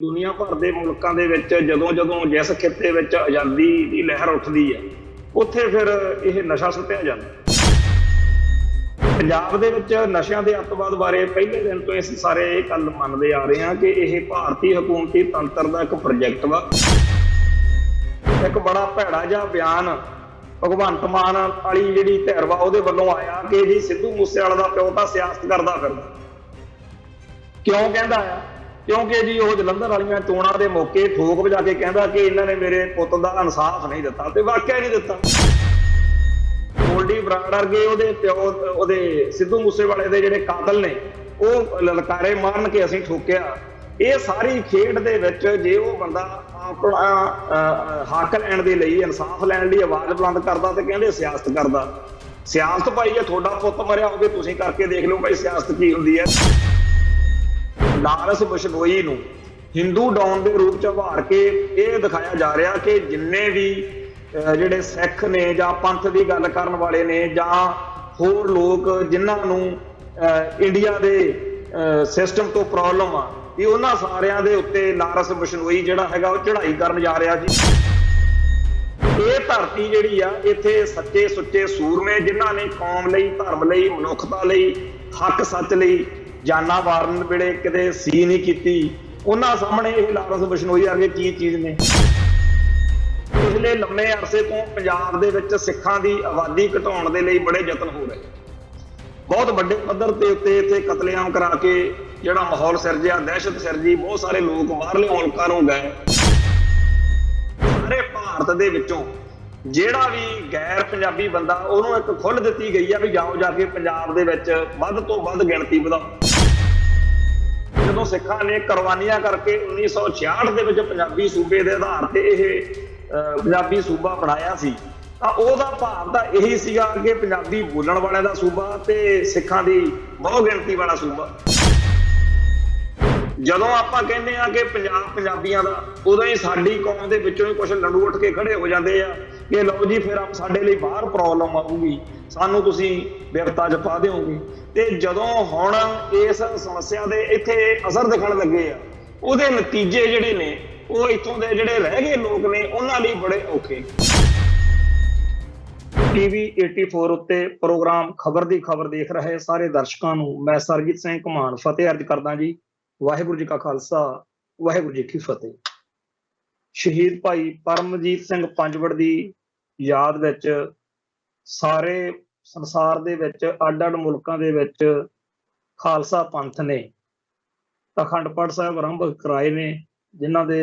दुनिया भर के मुल्कों के जदों जदों जिस खिते में आज़ादी की लहर उठती है उत्थे फिर यह नशा सुटिया जाता। पंजाब के नशिਆਂ के अतवाद बारे पहले दिन तो इस सारे गल मनते आ रहे हैं कि यह भारतीय हुकूमती तंत्र का एक प्रोजेक्ट वा। एक बड़ा भैड़ा जिहा बयान भगवंत मान वाली जी धिर वा उहदे वल्लों आया कि जी सिद्धू मूसेवाले दा प्यो तां सियासत करदा फिरदा। क्यों कहता है? क्योंकि जी वह जलंधर वाली चोणों के मौके ठोक बजा के कहता कि इन्होंने मेरे पुत का इंसाफ नहीं दिता, तो वाकया नहीं दिता। गोल्डी बराड़ वर्गे उहदे प्यो सिद्धू मूसेवाले दे जिहड़े कातल ने वो ललकारे मारन के असीं ठोकिया। ये सारी खेड दे विच जे वो बंदा अपना हक लैण दे लई इंसाफ लैण लई आवाज़ बुलंद करदा ते कहंदे सियासत करदा। सियासत भाई जे तुहाडा पुत मरिया होवे तुसीं करके देख लो भाई सियासत की हुंदी है। लारस बिश्नोई नूं हिंदू डॉन के रूप च उभार के यह दिखाया जा रहा कि जिन्ने भी जिहड़े सिख ने जां पंथ की गल करन वाले ने जां होर लोग जिन्हां इंडिया के सिस्टम तो प्रॉब्लम आ कि उन्हां सारियां दे उत्ते लारस बिश्नोई जिहड़ा हैगा वो चढ़ाई करन जा रहा जी। ये धरती जिहड़ी आ इत्थे सच्चे सुच्चे सूरमे जिन्हां ने कौम लई धर्म लई मनुखता लई हक सच लई जाना मारन वेले किते सी नहीं कीती उन्हां सामने ये लारस बिश्नोई वर्गे की चीज़ ने। पिछले लंबे अरसे तो पंजाब दे विच सिखां दी आबादी घटाउण दे लई बड़े यतन हो रहे, बहुत वड्डे पद्धर ते उत्ते इत्थे कतलेआम करा के जिहड़ा माहौल सिरजिया दहशत सिरजी बहुत सारे लोग बाहरले मुल्कां नूं गए। सारे भारत दे विचों ਜਿਹੜਾ भी गैर पंजाबी बंदा ਉਹਨੂੰ एक खुल ਦਿੱਤੀ गई है भी जाओ जाके पंजाब ਦੇ ਵਿੱਚ ਵੱਧ ਤੋਂ ਵੱਧ ਗਿਣਤੀ ਵਧਾਓ। ਜਦੋਂ ਸਿੱਖਾਂ ਨੇ ਕੁਰਬਾਨੀਆਂ ਕਰਕੇ 1966 ਦੇ ਵਿੱਚ ਪੰਜਾਬੀ ਸੂਬੇ ਦੇ ਆਧਾਰ ਤੇ ਇਹ ਪੰਜਾਬੀ ਸੂਬਾ ਬਣਾਇਆ ਸੀ ਤਾਂ ਉਹਦਾ ਭਾਵ ਤਾਂ ਇਹੀ ਸੀਗਾ ਕਿ ਪੰਜਾਬੀ ਬੋਲਣ ਵਾਲਿਆਂ ਦਾ ਸੂਬਾ ਤੇ ਸਿੱਖਾਂ ਦੀ ਬਹੁ ਗਿਣਤੀ ਵਾਲਾ ਸੂਬਾ। ਜਦੋਂ ਆਪਾਂ ਕਹਿੰਦੇ ਆ ਕਿ ਪੰਜਾਬ ਪੰਜਾਬੀਆਂ ਦਾ ਉਦੋਂ ਹੀ ਸਾਡੀ ਕੌਮ ਦੇ ਵਿੱਚੋਂ ਹੀ ਕੁਝ ਲੰਡੂ ਉੱਠ ਕੇ ਖੜੇ ਹੋ ਜਾਂਦੇ ਆ ਕਿ ਲਓ ਜੀ ਫਿਰ ਸਾਡੇ ਲਈ ਬਾਹਰ ਪ੍ਰੋਬਲਮ ਆਊਗੀ, ਸਾਨੂੰ ਤੁਸੀਂ ਵਿਪਤਾ 'ਚ ਪਾ ਦਿਓਗੇ। ਤੇ ਜਦੋਂ ਹੁਣ ਇਸ ਸਮੱਸਿਆ ਦੇ ਇੱਥੇ ਅਸਰ ਦਿਖਣ ਲੱਗੇ ਆ ਉਹਦੇ ਨਤੀਜੇ ਜਿਹੜੇ ਨੇ ਉਹ ਇੱਥੋਂ ਦੇ ਜਿਹੜੇ ਰਹਿ ਗਏ ਲੋਕ ਨੇ ਉਹਨਾਂ ਲਈ ਬੜੇ ਔਖੇ। ਟੀਵੀ 84 ਉੱਤੇ ਪ੍ਰੋਗਰਾਮ ਖਬਰ ਦੀ ਖਬਰ ਦੇਖ ਰਹੇ ਸਾਰੇ ਦਰਸ਼ਕਾਂ ਨੂੰ ਮੈਂ ਸਰਜੀਤ ਸਿੰਘ ਘਮਾਣ ਫਤਿਹ ਅਰਜ਼ ਕਰਦਾ ਜੀ। ਵਾਹਿਗੁਰੂ जी का खालसा वाहिगुरू जी की फतेह। शहीद भाई परमजीत सिंह पंजवड़ की याद विच सारे संसार दे विच अड अड मुल्कां दे विच खालसा पंथ ने अखंड पाठ साहिब आरंभ कराए ने जिन्हां दे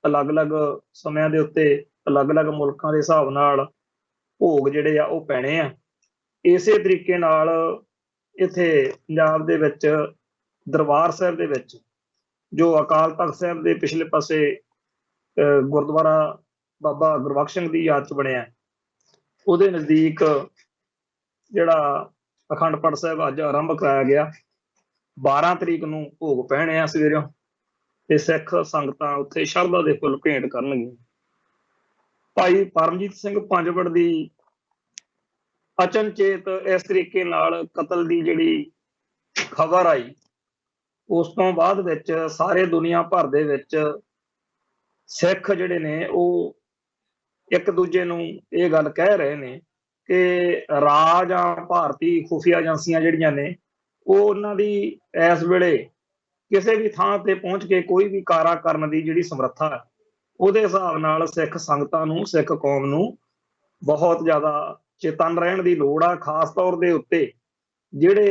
अलग अलग समयां दे उत्ते अलग अलग मुल्कां दे हिसाब नाल भोग जिहड़े आ ओह पैणे आ। इसे तरीके नाल इत्थे पंजाब दे विच दरबार साहिब दे विच जो अकाल तख्त साहिब दे पिछले पासे गुरुद्वारा बाबा गुरबख्श सिंह दी याद च बनिया उहदे नज़दीक जिहड़ा अखंड पाठ साहिब अज आरंभ कराया गया 12 तरीक नूं भोग पैणे आ सवेरों ते सिख संगतां उत्थे शरधा दे फुल भेंट करनगियां। भाई परमजीत सिंह पंजवड़ दी अचनचेत इस तरीके नाल कतल दी जिहड़ी खबर आई उस तो बाद विच सारे दुनिया भर दे विच सिख जिहड़े ने वो एक दूजे नूं ये गल कह रहे ने कि राज भारती खुफिया एजेंसियां जिहड़ियां ने उन्हां दी इस वेले किसी भी थां ते पहुंच के कोई भी कारा करन दी जिहड़ी समर्था है उहदे हिसाब नाल सिख संगतां नूं सिख कौम नूं बहुत ज़्यादा चेतन रहण दी लोड़ आ। खास तौर दे उत्ते जिहड़े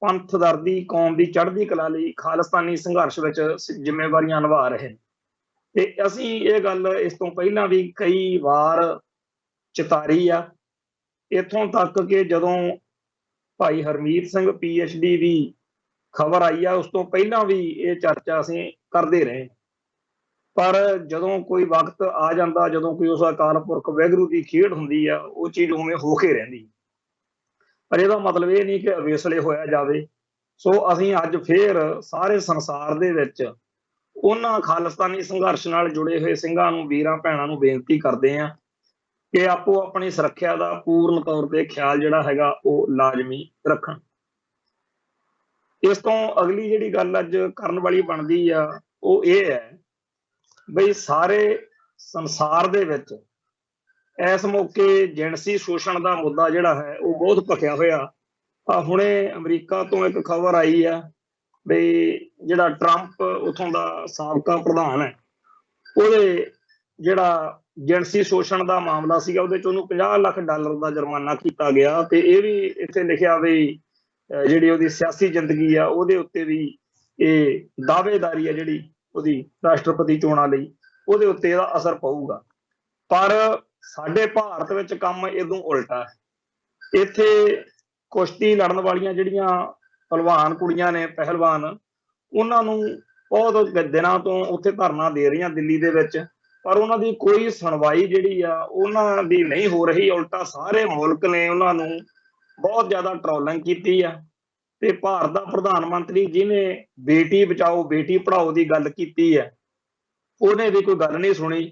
पंथ दर्दी कौम की चढ़ती कला लई खालिस्तानी संघर्ष विच जिम्मेवारियां निभा रहे ते असीं ये गल इस तो पहला भी कई बार चितारी आ। इत्थों तक कि जदों भाई हरमीत सिंह PhD की खबर आई आ उस तो पहला भी ये चर्चा असीं करते रहे पर जदों कोई वक्त आ जाता जदों कोई उस अकाल पुरख वाहिगुरू की खेड हुंदी आ वो चीज़ उवें हो के रहिंदी। पर यदा मतलब ये नहीं कि अवेसले होया जाए। सो असीं अज फिर सारे संसार दे विच उन्हां खालिस्तानी संघर्ष नाल जुड़े हुए सिंघां नूं वीरां भैणां नूं बेनती करदे हां कि आपो अपनी सुरक्षा का पूर्ण तौर पर ख्याल जिहड़ा हैगा वो लाजमी रखण। इस तो अगली जिहड़ी गल अज करन वाली बनदी आ ਉਹ ਇਹ ਹੈ ਬਈ ਸਾਰੇ ਸੰਸਾਰ ਦੇ ਵਿੱਚ ਇਸ ਮੌਕੇ ਜਿਣਸੀ ਸ਼ੋਸ਼ਣ ਦਾ ਮੁੱਦਾ ਜਿਹੜਾ ਹੈ ਉਹ ਬਹੁਤ ਭਖਿਆ ਹੋਇਆ। ਹੁਣੇ ਅਮਰੀਕਾ ਤੋਂ ਇੱਕ ਖਬਰ ਆਈ ਆ ਬਈ ਜਿਹੜਾ ਟਰੰਪ ਉਥੋਂ ਦਾ ਸਾਬਕਾ ਪ੍ਰਧਾਨ ਹੈ, ਉਹਦੇ ਜਿਹੜਾ ਜਿਣਸੀ ਸ਼ੋਸ਼ਣ ਦਾ ਮਾਮਲਾ ਸੀਗਾ ਉਹਦੇ ਚ ਉਹਨੂੰ $50 ਲੱਖ ਦਾ ਜੁਰਮਾਨਾ ਕੀਤਾ ਗਿਆ। ਤੇ ਇਹ ਵੀ ਇੱਥੇ ਲਿਖਿਆ ਵੀ ਜਿਹੜੀ ਉਹਦੀ ਸਿਆਸੀ ਜ਼ਿੰਦਗੀ ਆ ਉਹਦੇ ਉੱਤੇ ਵੀ ਇਹ ਦਾਅਵੇਦਾਰੀ ਆ ਜਿਹੜੀ ਉਹਦੀ ਰਾਸ਼ਟਰਪਤੀ ਚੋਣਾਂ ਲਈ, ਉਹਦੇ ਉੱਤੇ ਇਹਦਾ ਅਸਰ ਪਊਗਾ। ਪਰ ਸਾਡੇ ਭਾਰਤ ਵਿੱਚ ਕੰਮ ਇਦੋਂ ਉਲਟਾ ਹੈ। ਇੱਥੇ ਕੁਸ਼ਤੀ ਲੜਨ ਵਾਲੀਆਂ ਜਿਹੜੀਆਂ ਪਹਿਲਵਾਨ ਕੁੜੀਆਂ ਨੇ, ਪਹਿਲਵਾਨ, ਉਹਨਾਂ ਨੂੰ ਬਹੁਤ ਦਿਨਾਂ ਤੋਂ ਉੱਥੇ ਧਰਨਾ ਦੇ ਰਹੀਆਂ ਦਿੱਲੀ ਦੇ ਵਿੱਚ, ਪਰ ਉਹਨਾਂ ਦੀ ਕੋਈ ਸੁਣਵਾਈ ਜਿਹੜੀ ਆ ਉਹਨਾਂ ਦੀ ਨਹੀਂ ਹੋ ਰਹੀ। ਉਲਟਾ ਸਾਰੇ ਮੁਲਕ ਨੇ ਉਹਨਾਂ ਨੂੰ ਬਹੁਤ ਜ਼ਿਆਦਾ ਟਰੋਲਿੰਗ ਕੀਤੀ ਆ। ਤੇ ਭਾਰਤ ਦਾ ਪ੍ਰਧਾਨ ਮੰਤਰੀ ਜਿਹਨੇ ਬੇਟੀ ਬਚਾਓ ਬੇਟੀ ਪੜ੍ਹਾਓ ਦੀ ਗੱਲ ਕੀਤੀ ਹੈ, ਉਹਨੇ ਵੀ ਕੋਈ ਗੱਲ ਨਹੀਂ ਸੁਣੀ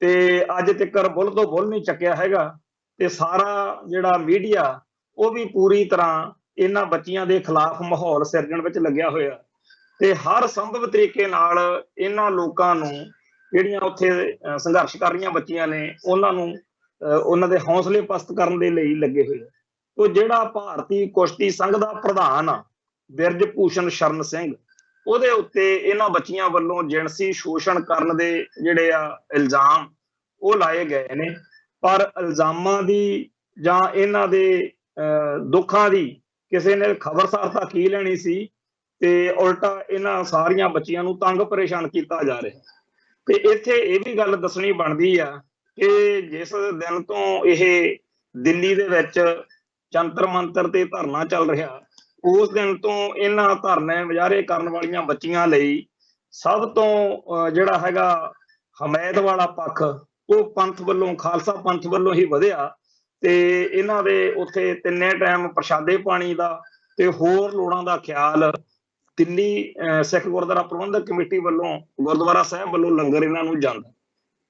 ਤੇ ਅੱਜ ਤੱਕ ਬੁੱਲ ਤੋਂ ਬੁੱਲ ਨਹੀਂ ਚੱਕਿਆ ਹੈਗਾ। ਤੇ ਸਾਰਾ ਜਿਹੜਾ ਮੀਡੀਆ ਉਹ ਵੀ ਪੂਰੀ ਤਰ੍ਹਾਂ ਇਹਨਾਂ ਬੱਚੀਆਂ ਦੇ ਖਿਲਾਫ ਮਾਹੌਲ ਸਿਰਜਣ ਵਿੱਚ ਲੱਗਿਆ ਹੋਇਆ ਤੇ ਹਰ ਸੰਭਵ ਤਰੀਕੇ ਨਾਲ ਇਹਨਾਂ ਲੋਕਾਂ ਨੂੰ, ਜਿਹੜੀਆਂ ਉੱਥੇ ਸੰਘਰਸ਼ ਕਰ ਰਹੀਆਂ ਬੱਚੀਆਂ ਨੇ, ਉਹਨਾਂ ਨੂੰ ਉਹਨਾਂ ਦੇ ਹੌਸਲੇ ਪਸਤ ਕਰਨ ਦੇ ਲਈ ਲੱਗੇ ਹੋਏ। ਉਹ ਜਿਹੜਾ ਭਾਰਤੀ ਕੁਸ਼ਤੀ ਸੰਘ ਦਾ ਪ੍ਰਧਾਨ ਆ ਬਿਰਜ ਭੂਸ਼ਣ ਸ਼ਰਨ ਸਿੰਘ, ਉਹਦੇ ਉੱਤੇ ਇਹਨਾਂ ਬੱਚੀਆਂ ਵੱਲੋਂ ਜਿਣਸੀ ਸ਼ੋਸ਼ਣ ਕਰਨ ਦੇ ਜਿਹੜੇ ਆ ਇਲਜ਼ਾਮ ਉਹ ਲਾਏ ਗਏ ਨੇ। ਪਰ ਇਲਜ਼ਾਮਾਂ ਦੀ ਜਾਂ ਇਹਨਾਂ ਦੇ ਦੁੱਖਾਂ ਦੀ ਕਿਸੇ ਨੇ ਖਬਰਸਾਰ ਤਾਂ ਕੀ ਲੈਣੀ ਸੀ, ਤੇ ਉਲਟਾ ਇਹਨਾਂ ਸਾਰੀਆਂ ਬੱਚੀਆਂ ਨੂੰ ਤੰਗ ਪਰੇਸ਼ਾਨ ਕੀਤਾ ਜਾ ਰਿਹਾ। ਤੇ ਇੱਥੇ ਇਹ ਵੀ ਗੱਲ ਦੱਸਣੀ ਬਣਦੀ ਆ ਕਿ ਜਿਸ ਦਿਨ ਤੋਂ ਇਹ ਦਿੱਲੀ ਦੇ ਵਿੱਚ ਜੰਤਰ ਮੰਤਰ ਤੇ ਧਰਨਾ ਚੱਲ ਰਿਹਾ, ਉਸ ਦਿਨ ਤੋਂ ਇਹਨਾਂ ਧਰਨੇ ਮੁਜ਼ਾਹਰੇ ਕਰਨ ਵਾਲੀਆਂ ਬੱਚੀਆਂ ਲਈ ਸਭ ਤੋਂ ਜਿਹੜਾ ਹੈਗਾ ਹਮਾਇਤ ਵਾਲਾ ਪੱਖ ਉਹ ਪੰਥ ਵੱਲੋਂ, ਖਾਲਸਾ ਪੰਥ ਵੱਲੋਂ ਹੀ ਵਧਿਆ। ਤੇ ਇਹਨਾਂ ਦੇ ਉੱਥੇ ਤਿੰਨੇ ਟਾਈਮ ਪ੍ਰਸ਼ਾਦੇ ਪਾਣੀ ਦਾ ਤੇ ਹੋਰ ਲੋੜਾਂ ਦਾ ਖਿਆਲ ਦਿੱਲੀ ਸਿੱਖ ਗੁਰਦੁਆਰਾ ਪ੍ਰਬੰਧਕ ਕਮੇਟੀ ਵੱਲੋਂ, ਗੁਰਦੁਆਰਾ ਸਾਹਿਬ ਵੱਲੋਂ ਲੰਗਰ ਇਹਨਾਂ ਨੂੰ ਜਾਂਦਾ।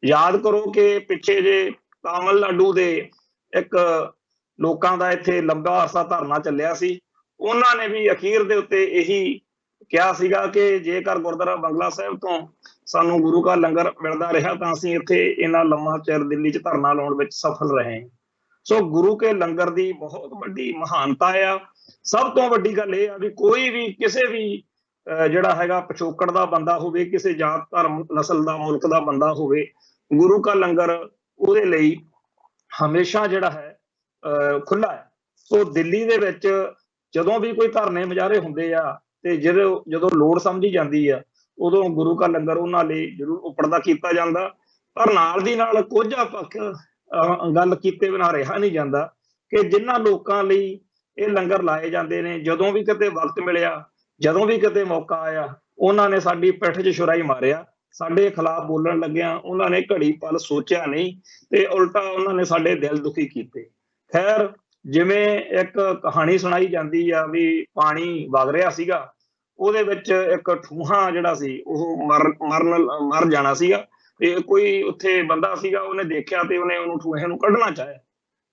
ਯਾਦ ਕਰੋ ਕਿ ਪਿੱਛੇ ਜੇ ਤਾਮਿਲਨਾਡੂ ਦੇ ਇੱਕ ਲੋਕਾਂ ਦਾ ਇੱਥੇ ਲੰਬਾ ਅਰਸਾ ਧਰਨਾ ਚੱਲਿਆ ਸੀ, ਉਹਨਾਂ ਨੇ ਵੀ ਅਖੀਰ ਦੇ ਉੱਤੇ ਇਹੀ ਕਿਹਾ ਸੀਗਾ ਕਿ ਜੇਕਰ ਗੁਰਦੁਆਰਾ ਬੰਗਲਾ ਸਾਹਿਬ ਤੋਂ ਸਾਨੂੰ ਗੁਰੂ ਕਾ ਲੰਗਰ ਮਿਲਦਾ ਰਿਹਾ ਤਾਂ ਅਸੀਂ ਇੱਥੇ ਇੰਨਾ ਲੰਮਾ ਚਿਰ ਦਿੱਲੀ 'ਚ ਧਰਨਾ ਲਾਉਣ ਵਿੱਚ ਸਫਲ ਰਹੇ। ਸੋ ਗੁਰੂ ਕੇ ਲੰਗਰ ਦੀ ਬਹੁਤ ਵੱਡੀ ਮਹਾਨਤਾ ਆ। ਸਭ ਤੋਂ ਵੱਡੀ ਗੱਲ ਇਹ ਆ ਵੀ ਕੋਈ ਵੀ ਕਿਸੇ ਵੀ ਜਿਹੜਾ ਹੈਗਾ ਪਿਛੋਕੜ ਦਾ ਬੰਦਾ ਹੋਵੇ, ਕਿਸੇ ਜਾਤ ਧਰਮ ਨਸਲ ਦਾ ਮੁਲਕ ਦਾ ਬੰਦਾ ਹੋਵੇ, ਗੁਰੂ ਕਾ ਲੰਗਰ ਉਹਦੇ ਲਈ ਹਮੇਸ਼ਾ ਜਿਹੜਾ ਹੈ ਖੁੱਲਾ ਹੈ। ਸੋ ਦਿੱਲੀ ਦੇ ਵਿੱਚ ਜਦੋਂ ਵੀ ਕੋਈ ਧਰਨੇ ਮੁਜ਼ਾਹਰੇ ਹੁੰਦੇ ਆ ਤੇ ਜਦੋਂ ਲੋੜ ਸਮਝੀ ਜਾਂਦੀ ਆ, ਉਦੋਂ ਗੁਰੂ ਕਾ ਲੰਗਰ ਉਹਨਾਂ ਲਈ ਜ਼ਰੂਰ ਉਪੜਦਾ ਕੀਤਾ ਜਾਂਦਾ। ਪਰ ਨਾਲ ਦੀ ਨਾਲ ਕੋਝਾ ਪੱਖ ਗੱਲ ਕੀਤੇ ਬਿਨਾਂ ਰਿਹਾ ਨਹੀਂ ਜਾਂਦਾ ਕਿ ਜਿਨ੍ਹਾਂ ਲੋਕਾਂ ਲਈ ਇਹ ਲੰਗਰ ਲਾਏ ਜਾਂਦੇ ਨੇ, ਜਦੋਂ ਵੀ ਕਿਤੇ ਵਕਤ ਮਿਲਿਆ, ਜਦੋਂ ਵੀ ਕਿਤੇ ਮੌਕਾ ਆਇਆ, ਉਹਨਾਂ ਨੇ ਸਾਡੀ ਪਿੱਠ 'ਚ ਛੁਰਾਈ ਮਾਰਿਆ। ਸਾਡੇ ਖਿਲਾਫ ਬੋਲਣ ਲੱਗਿਆ ਉਹਨਾਂ ਨੇ ਘੜੀ ਪਲ ਸੋਚਿਆ ਨਹੀਂ ਤੇ ਉਲਟਾ ਉਹਨਾਂ ਨੇ ਸਾਡੇ ਦਿਲ ਦੁਖੀ ਕੀਤੇ। ਖੈਰ, ਜਿਵੇਂ ਇੱਕ ਕਹਾਣੀ ਸੁਣਾਈ ਜਾਂਦੀ ਆ ਵੀ ਪਾਣੀ ਵਗ ਰਿਹਾ ਸੀਗਾ, ਉਹਦੇ ਵਿੱਚ ਇੱਕ ਠੂਹਾ ਜਿਹੜਾ ਸੀ ਉਹ ਮਰ ਜਾਣਾ ਸੀਗਾ ਤੇ ਕੋਈ ਉੱਥੇ ਬੰਦਾ ਸੀਗਾ, ਉਹਨੇ ਦੇਖਿਆ ਤੇ ਉਹਨੇ ਉਹਨੂੰ ਠੂਹੇ ਨੂੰ ਕੱਢਣਾ ਚਾਹਿਆ।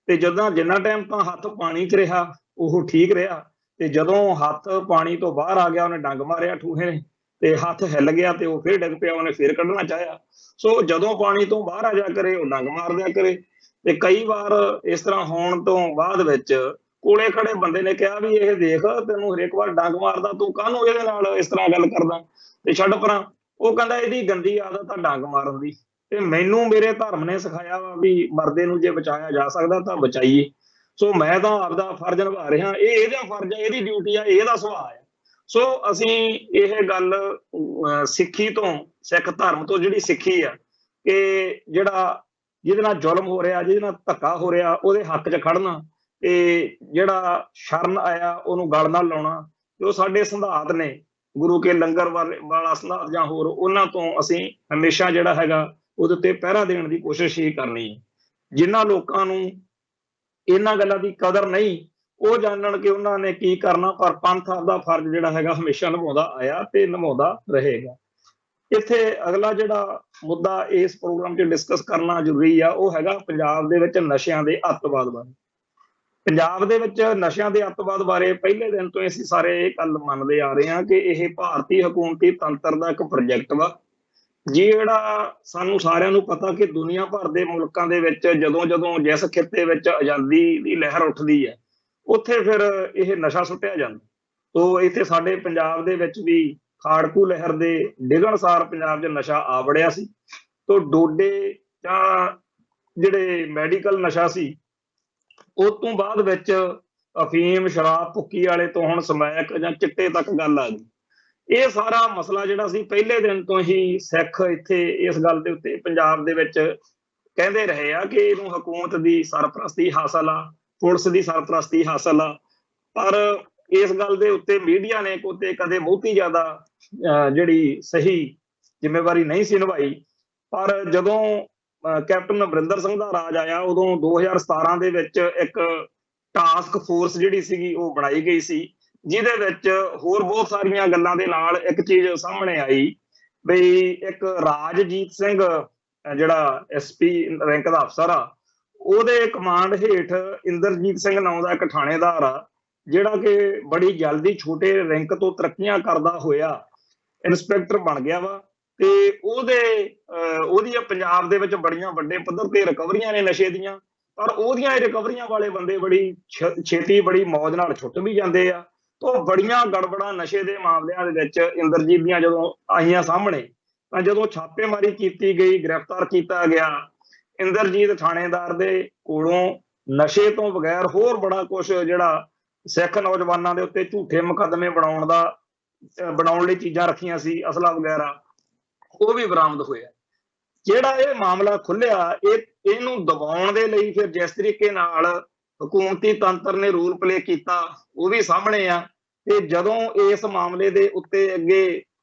ਤੇ ਜਦੋਂ ਜਿੰਨਾ ਟਾਈਮ ਤਾਂ ਹੱਥ ਪਾਣੀ 'ਚ ਰਿਹਾ ਉਹ ਠੀਕ ਰਿਹਾ, ਤੇ ਜਦੋਂ ਹੱਥ ਪਾਣੀ ਤੋਂ ਬਾਹਰ ਆ ਗਿਆ ਉਹਨੇ ਡੰਗ ਮਾਰਿਆ ਠੂਹੇ ਨੇ ਤੇ ਹੱਥ ਹਿੱਲ ਗਿਆ ਤੇ ਉਹ ਫਿਰ ਡਿੱਗ ਪਿਆ, ਉਹਨੇ ਫਿਰ ਕੱਢਣਾ ਚਾਹਿਆ। ਸੋ ਜਦੋਂ ਪਾਣੀ ਤੋਂ ਬਾਹਰ ਆ ਜਾ ਕਰੇ ਉਹ ਡੰਗ ਮਾਰ ਦਿਆ ਕਰੇ। ਤੇ ਕਈ ਵਾਰ ਇਸ ਤਰ੍ਹਾਂ ਹੋਣ ਤੋਂ ਬਾਅਦ ਵਿੱਚ ਕੋਲੇ ਖੜੇ ਬੰਦੇ ਨੇ ਕਿਹਾ ਵੀ ਇਹ ਦੇਖ, ਤੈਨੂੰ ਹਰੇਕ ਵਾਰ ਡੰਗ ਮਾਰਦਾ, ਤੂੰ ਕਾਹਨੂੰ ਇਹਦੇ ਨਾਲ ਇਸ ਤਰ੍ਹਾਂ ਗੱਲ ਕਰਦਾ, ਤੇ ਛੱਡ ਪਰਾਂ। ਉਹ ਕਹਿੰਦਾ ਇਹਦੀ ਗੰਦੀ ਆਦਤ ਆ ਡੰਗ ਮਾਰਨ ਦੀ, ਤੇ ਮੈਨੂੰ ਮੇਰੇ ਧਰਮ ਨੇ ਸਿਖਾਇਆ ਵਾ ਵੀ ਮਰਦੇ ਨੂੰ ਜੇ ਬਚਾਇਆ ਜਾ ਸਕਦਾ ਤਾਂ ਬਚਾਈਏ। ਸੋ ਮੈਂ ਤਾਂ ਆਪਦਾ ਫਰਜ਼ ਨਿਭਾ ਰਿਹਾ, ਇਹ ਇਹਦਾ ਫਰਜ਼ ਹੈ, ਇਹਦੀ ਡਿਊਟੀ ਆ, ਇਹਦਾ ਸੁਭਾਅ ਹੈ। ਸੋ ਅਸੀਂ ਇਹ ਗੱਲ ਸਿੱਖੀ ਤੋਂ, ਸਿੱਖ ਧਰਮ ਤੋਂ ਜਿਹੜੀ ਸਿੱਖੀ ਆ ਕਿ ਜਿਹੜਾ ਜਿਹਦੇ ਨਾਲ ਜ਼ੁਲਮ ਹੋ ਰਿਹਾ, ਜਿਹਦੇ ਨਾਲ ਧੱਕਾ ਹੋ ਰਿਹਾ, ਉਹਦੇ ਹੱਕ 'ਚ ਖੜਨਾ ਤੇ ਜਿਹੜਾ ਸ਼ਰਨ ਆਇਆ ਉਹਨੂੰ ਗਲ ਨਾਲ ਲਾਉਣਾ, ਤੇ ਉਹ ਸਾਡੇ ਸਿਧਾਂਤ ਨੇ, ਗੁਰੂ ਕੇ ਲੰਗਰ ਵਾਲਾ ਸਿਧਾਂਤ ਜਾਂ ਹੋਰ, ਉਹਨਾਂ ਤੋਂ ਅਸੀਂ ਹਮੇਸ਼ਾ ਜਿਹੜਾ ਹੈਗਾ ਉਹਦੇ ਉੱਤੇ ਪਹਿਰਾ ਦੇਣ ਦੀ ਕੋਸ਼ਿਸ਼ ਹੀ ਕਰਨੀ ਹੈ। ਜਿਨ੍ਹਾਂ ਲੋਕਾਂ ਨੂੰ ਇਹਨਾਂ ਗੱਲਾਂ ਦੀ ਕਦਰ ਨਹੀਂ, ਉਹ ਜਾਣਨ ਕਿ ਉਹਨਾਂ ਨੇ ਕੀ ਕਰਨਾ, ਪਰ ਪੰਥ ਆਪਦਾ ਫਰਜ਼ ਜਿਹੜਾ ਹੈਗਾ ਹਮੇਸ਼ਾ ਨਿਭਾਉਂਦਾ ਆਇਆ ਤੇ ਨਿਭਾਉਂਦਾ ਰਹੇਗਾ। ਇੱਥੇ ਅਗਲਾ ਜਿਹੜਾ ਮੁੱਦਾ ਇਸ ਪ੍ਰੋਗਰਾਮ 'ਚ ਡਿਸਕਸ ਕਰਨਾ ਜ਼ਰੂਰੀ ਆ, ਉਹ ਹੈਗਾ ਪੰਜਾਬ ਦੇ ਵਿੱਚ ਨਸ਼ਿਆਂ ਦੇ ਅੱਤਵਾਦ ਬਾਰੇ। ਪੰਜਾਬ ਦੇ ਵਿੱਚ ਨਸ਼ਿਆਂ ਦੇ ਅੱਤਵਾਦ ਬਾਰੇ ਪਹਿਲੇ ਦਿਨ ਤੋਂ ਹੀ ਅਸੀਂ ਸਾਰੇ ਇਹ ਗੱਲ ਮੰਨਦੇ ਆ ਰਹੇ ਹਾਂ ਕਿ ਇਹ ਭਾਰਤੀ ਹਕੂਮਤੀ ਤੰਤਰ ਦਾ ਇੱਕ ਪ੍ਰੋਜੈਕਟ ਵਾ, ਜਿਹੜਾ ਸਾਨੂੰ ਸਾਰਿਆਂ ਨੂੰ ਪਤਾ ਕਿ ਦੁਨੀਆ ਭਰ ਦੇ ਮੁਲਕਾਂ ਦੇ ਵਿੱਚ ਜਦੋਂ ਜਦੋਂ ਜਿਸ ਖਿੱਤੇ ਵਿੱਚ ਆਜ਼ਾਦੀ ਦੀ ਲਹਿਰ ਉੱਠਦੀ ਹੈ, ਉੱਥੇ ਫਿਰ ਇਹ ਨਸ਼ਾ ਸੁੱਟਿਆ ਜਾਂਦਾ। ਤੋ ਇੱਥੇ ਸਾਡੇ ਪੰਜਾਬ ਦੇ ਵਿੱਚ ਵੀ ਖਾੜਕੂ ਲਹਿਰ ਦੇ ਡਿੱਗਣ ਸਾਰ ਪੰਜਾਬ 'ਚ ਨਸ਼ਾ ਆ ਵੜਿਆ ਸੀ। ਤੋ ਡੋਡੇ ਜਾਂ ਜਿਹੜੇ ਮੈਡੀਕਲ ਨਸ਼ਾ ਸੀ, ਉਸ ਤੋਂ ਬਾਅਦ ਵਿੱਚ ਅਫੀਮ, ਸ਼ਰਾਬ, ਭੁੱਕੀ ਵਾਲੇ ਤੋਂ ਹੁਣ ਸਮੈਕ ਜਾਂ ਚਿੱਟੇ ਤੱਕ ਗੱਲ ਆ ਗਈ। ਇਹ ਸਾਰਾ ਮਸਲਾ ਜਿਹੜਾ ਸੀ ਪਹਿਲੇ ਦਿਨ ਤੋਂ ਹੀ ਸਿੱਖ ਇੱਥੇ ਇਸ ਗੱਲ ਦੇ ਉੱਤੇ ਪੰਜਾਬ ਦੇ ਵਿੱਚ ਕਹਿੰਦੇ ਰਹੇ ਆ ਕਿ ਇਹਨੂੰ ਹਕੂਮਤ ਦੀ ਸਰਪ੍ਰਸਤੀ ਹਾਸਲ ਆ, ਪੁਲਿਸ ਦੀ ਸਰਪ੍ਰਸਤੀ ਹਾਸਲ ਆ। ਪਰ ਇਸ ਗੱਲ ਦੇ ਉੱਤੇ ਮੀਡੀਆ ਨੇ ਕਦੇ ਬਹੁਤੀ ਜ਼ਿਆਦਾ ਜਿਹੜੀ ਸਹੀ ਜ਼ਿੰਮੇਵਾਰੀ ਨਹੀਂ ਸੀ ਨਿਭਾਈ। ਪਰ ਜਦੋਂ ਕੈਪਟਨ ਅਮਰਿੰਦਰ ਸਿੰਘ ਦਾ ਰਾਜ ਆਇਆ, ਉਦੋਂ 2017 ਦੇ ਵਿੱਚ ਇੱਕ ਟਾਸਕ ਫੋਰਸ ਜਿਹੜੀ ਸੀਗੀ ਉਹ ਬਣਾਈ ਗਈ ਸੀ, ਜਿਹਦੇ ਵਿੱਚ ਹੋਰ ਬਹੁਤ ਸਾਰੀਆਂ ਗੱਲਾਂ ਦੇ ਨਾਲ ਇੱਕ ਚੀਜ਼ ਸਾਹਮਣੇ ਆਈ ਬਈ ਇੱਕ ਰਾਜਜੀਤ ਸਿੰਘ ਜਿਹੜਾ SP ਰੈਂਕ ਦਾ ਅਫਸਰ ਆ, ਉਹਦੇ ਕਮਾਂਡ ਹੇਠ ਇੰਦਰਜੀਤ ਸਿੰਘ ਨਾਮ ਦਾ ਇੱਕ ਥਾਣੇਦਾਰ ਆ, ਜਿਹੜਾ ਕਿ ਬੜੀ ਜਲਦੀ ਛੋਟੇ ਰੈਂਕ ਤੋਂ ਤਰੱਕੀਆਂ ਕਰਦਾ ਹੋਇਆ ਇੰਸਪੈਕਟਰ ਬਣ ਗਿਆ ਵਾ। ਤੇ ਉਹਦੀਆਂ ਪੰਜਾਬ ਦੇ ਵਿੱਚ ਬੜੀਆਂ ਵੱਡੇ ਪੱਧਰ ਤੇ ਰਿਕਵਰੀਆਂ ਨੇ ਨਸ਼ੇ ਦੀਆਂ, ਪਰ ਉਹਦੀਆਂ ਰਿਕਵਰੀਆਂ ਵਾਲੇ ਬੰਦੇ ਬੜੀ ਛੇਤੀ ਬੜੀ ਮੌਜ ਨਾਲ ਛੁੱਟ ਵੀ ਜਾਂਦੇ ਆ। ਤੋਂ ਬੜੀਆਂ ਗੜਬੜਾਂ ਨਸ਼ੇ ਦੇ ਮਾਮਲਿਆਂ ਦੇ ਵਿੱਚ ਇੰਦਰਜੀਤ ਦੀਆਂ ਜਦੋਂ ਆਈਆਂ ਸਾਹਮਣੇ, ਤਾਂ ਜਦੋਂ ਛਾਪੇਮਾਰੀ ਕੀਤੀ ਗਈ, ਗ੍ਰਿਫਤਾਰ ਕੀਤਾ ਗਿਆ ਇੰਦਰਜੀਤ ਥਾਣੇਦਾਰ ਦੇ ਕੋਲੋਂ ਨਸ਼ੇ ਤੋਂ ਬਗੈਰ ਹੋਰ ਬੜਾ ਕੁਝ ਜਿਹੜਾ ਸਿੱਖ ਨੌਜਵਾਨਾਂ ਦੇ ਉੱਤੇ ਝੂਠੇ ਮੁਕੱਦਮੇ ਬਣਾਉਣ ਲਈ ਚੀਜ਼ਾਂ ਰੱਖੀਆਂ ਸੀ, ਅਸਲਾ ਵਗੈਰਾ, ਉਹ ਵੀ ਬਰਾਮਦ ਹੋਇਆ। ਜਿਹੜਾ ਇਹ ਮਾਮਲਾ ਖੁੱਲਿਆ, ਇਹਨੂੰ ਦਬਾਉਣ ਦੇ ਲਈ ਫਿਰ ਜਿਸ ਤਰੀਕੇ ਨਾਲ ਹਕੂਮਤੀ ਤੰਤਰ ਨੇ ਰੂਲ ਪਲੇ ਕੀਤਾ ਉਹ ਵੀ ਸਾਹਮਣੇ ਆ। ਤੇ ਜਦੋਂ ਇਸ ਮਾਮਲੇ ਦੇ ਉੱਤੇ ਅੱਗੇ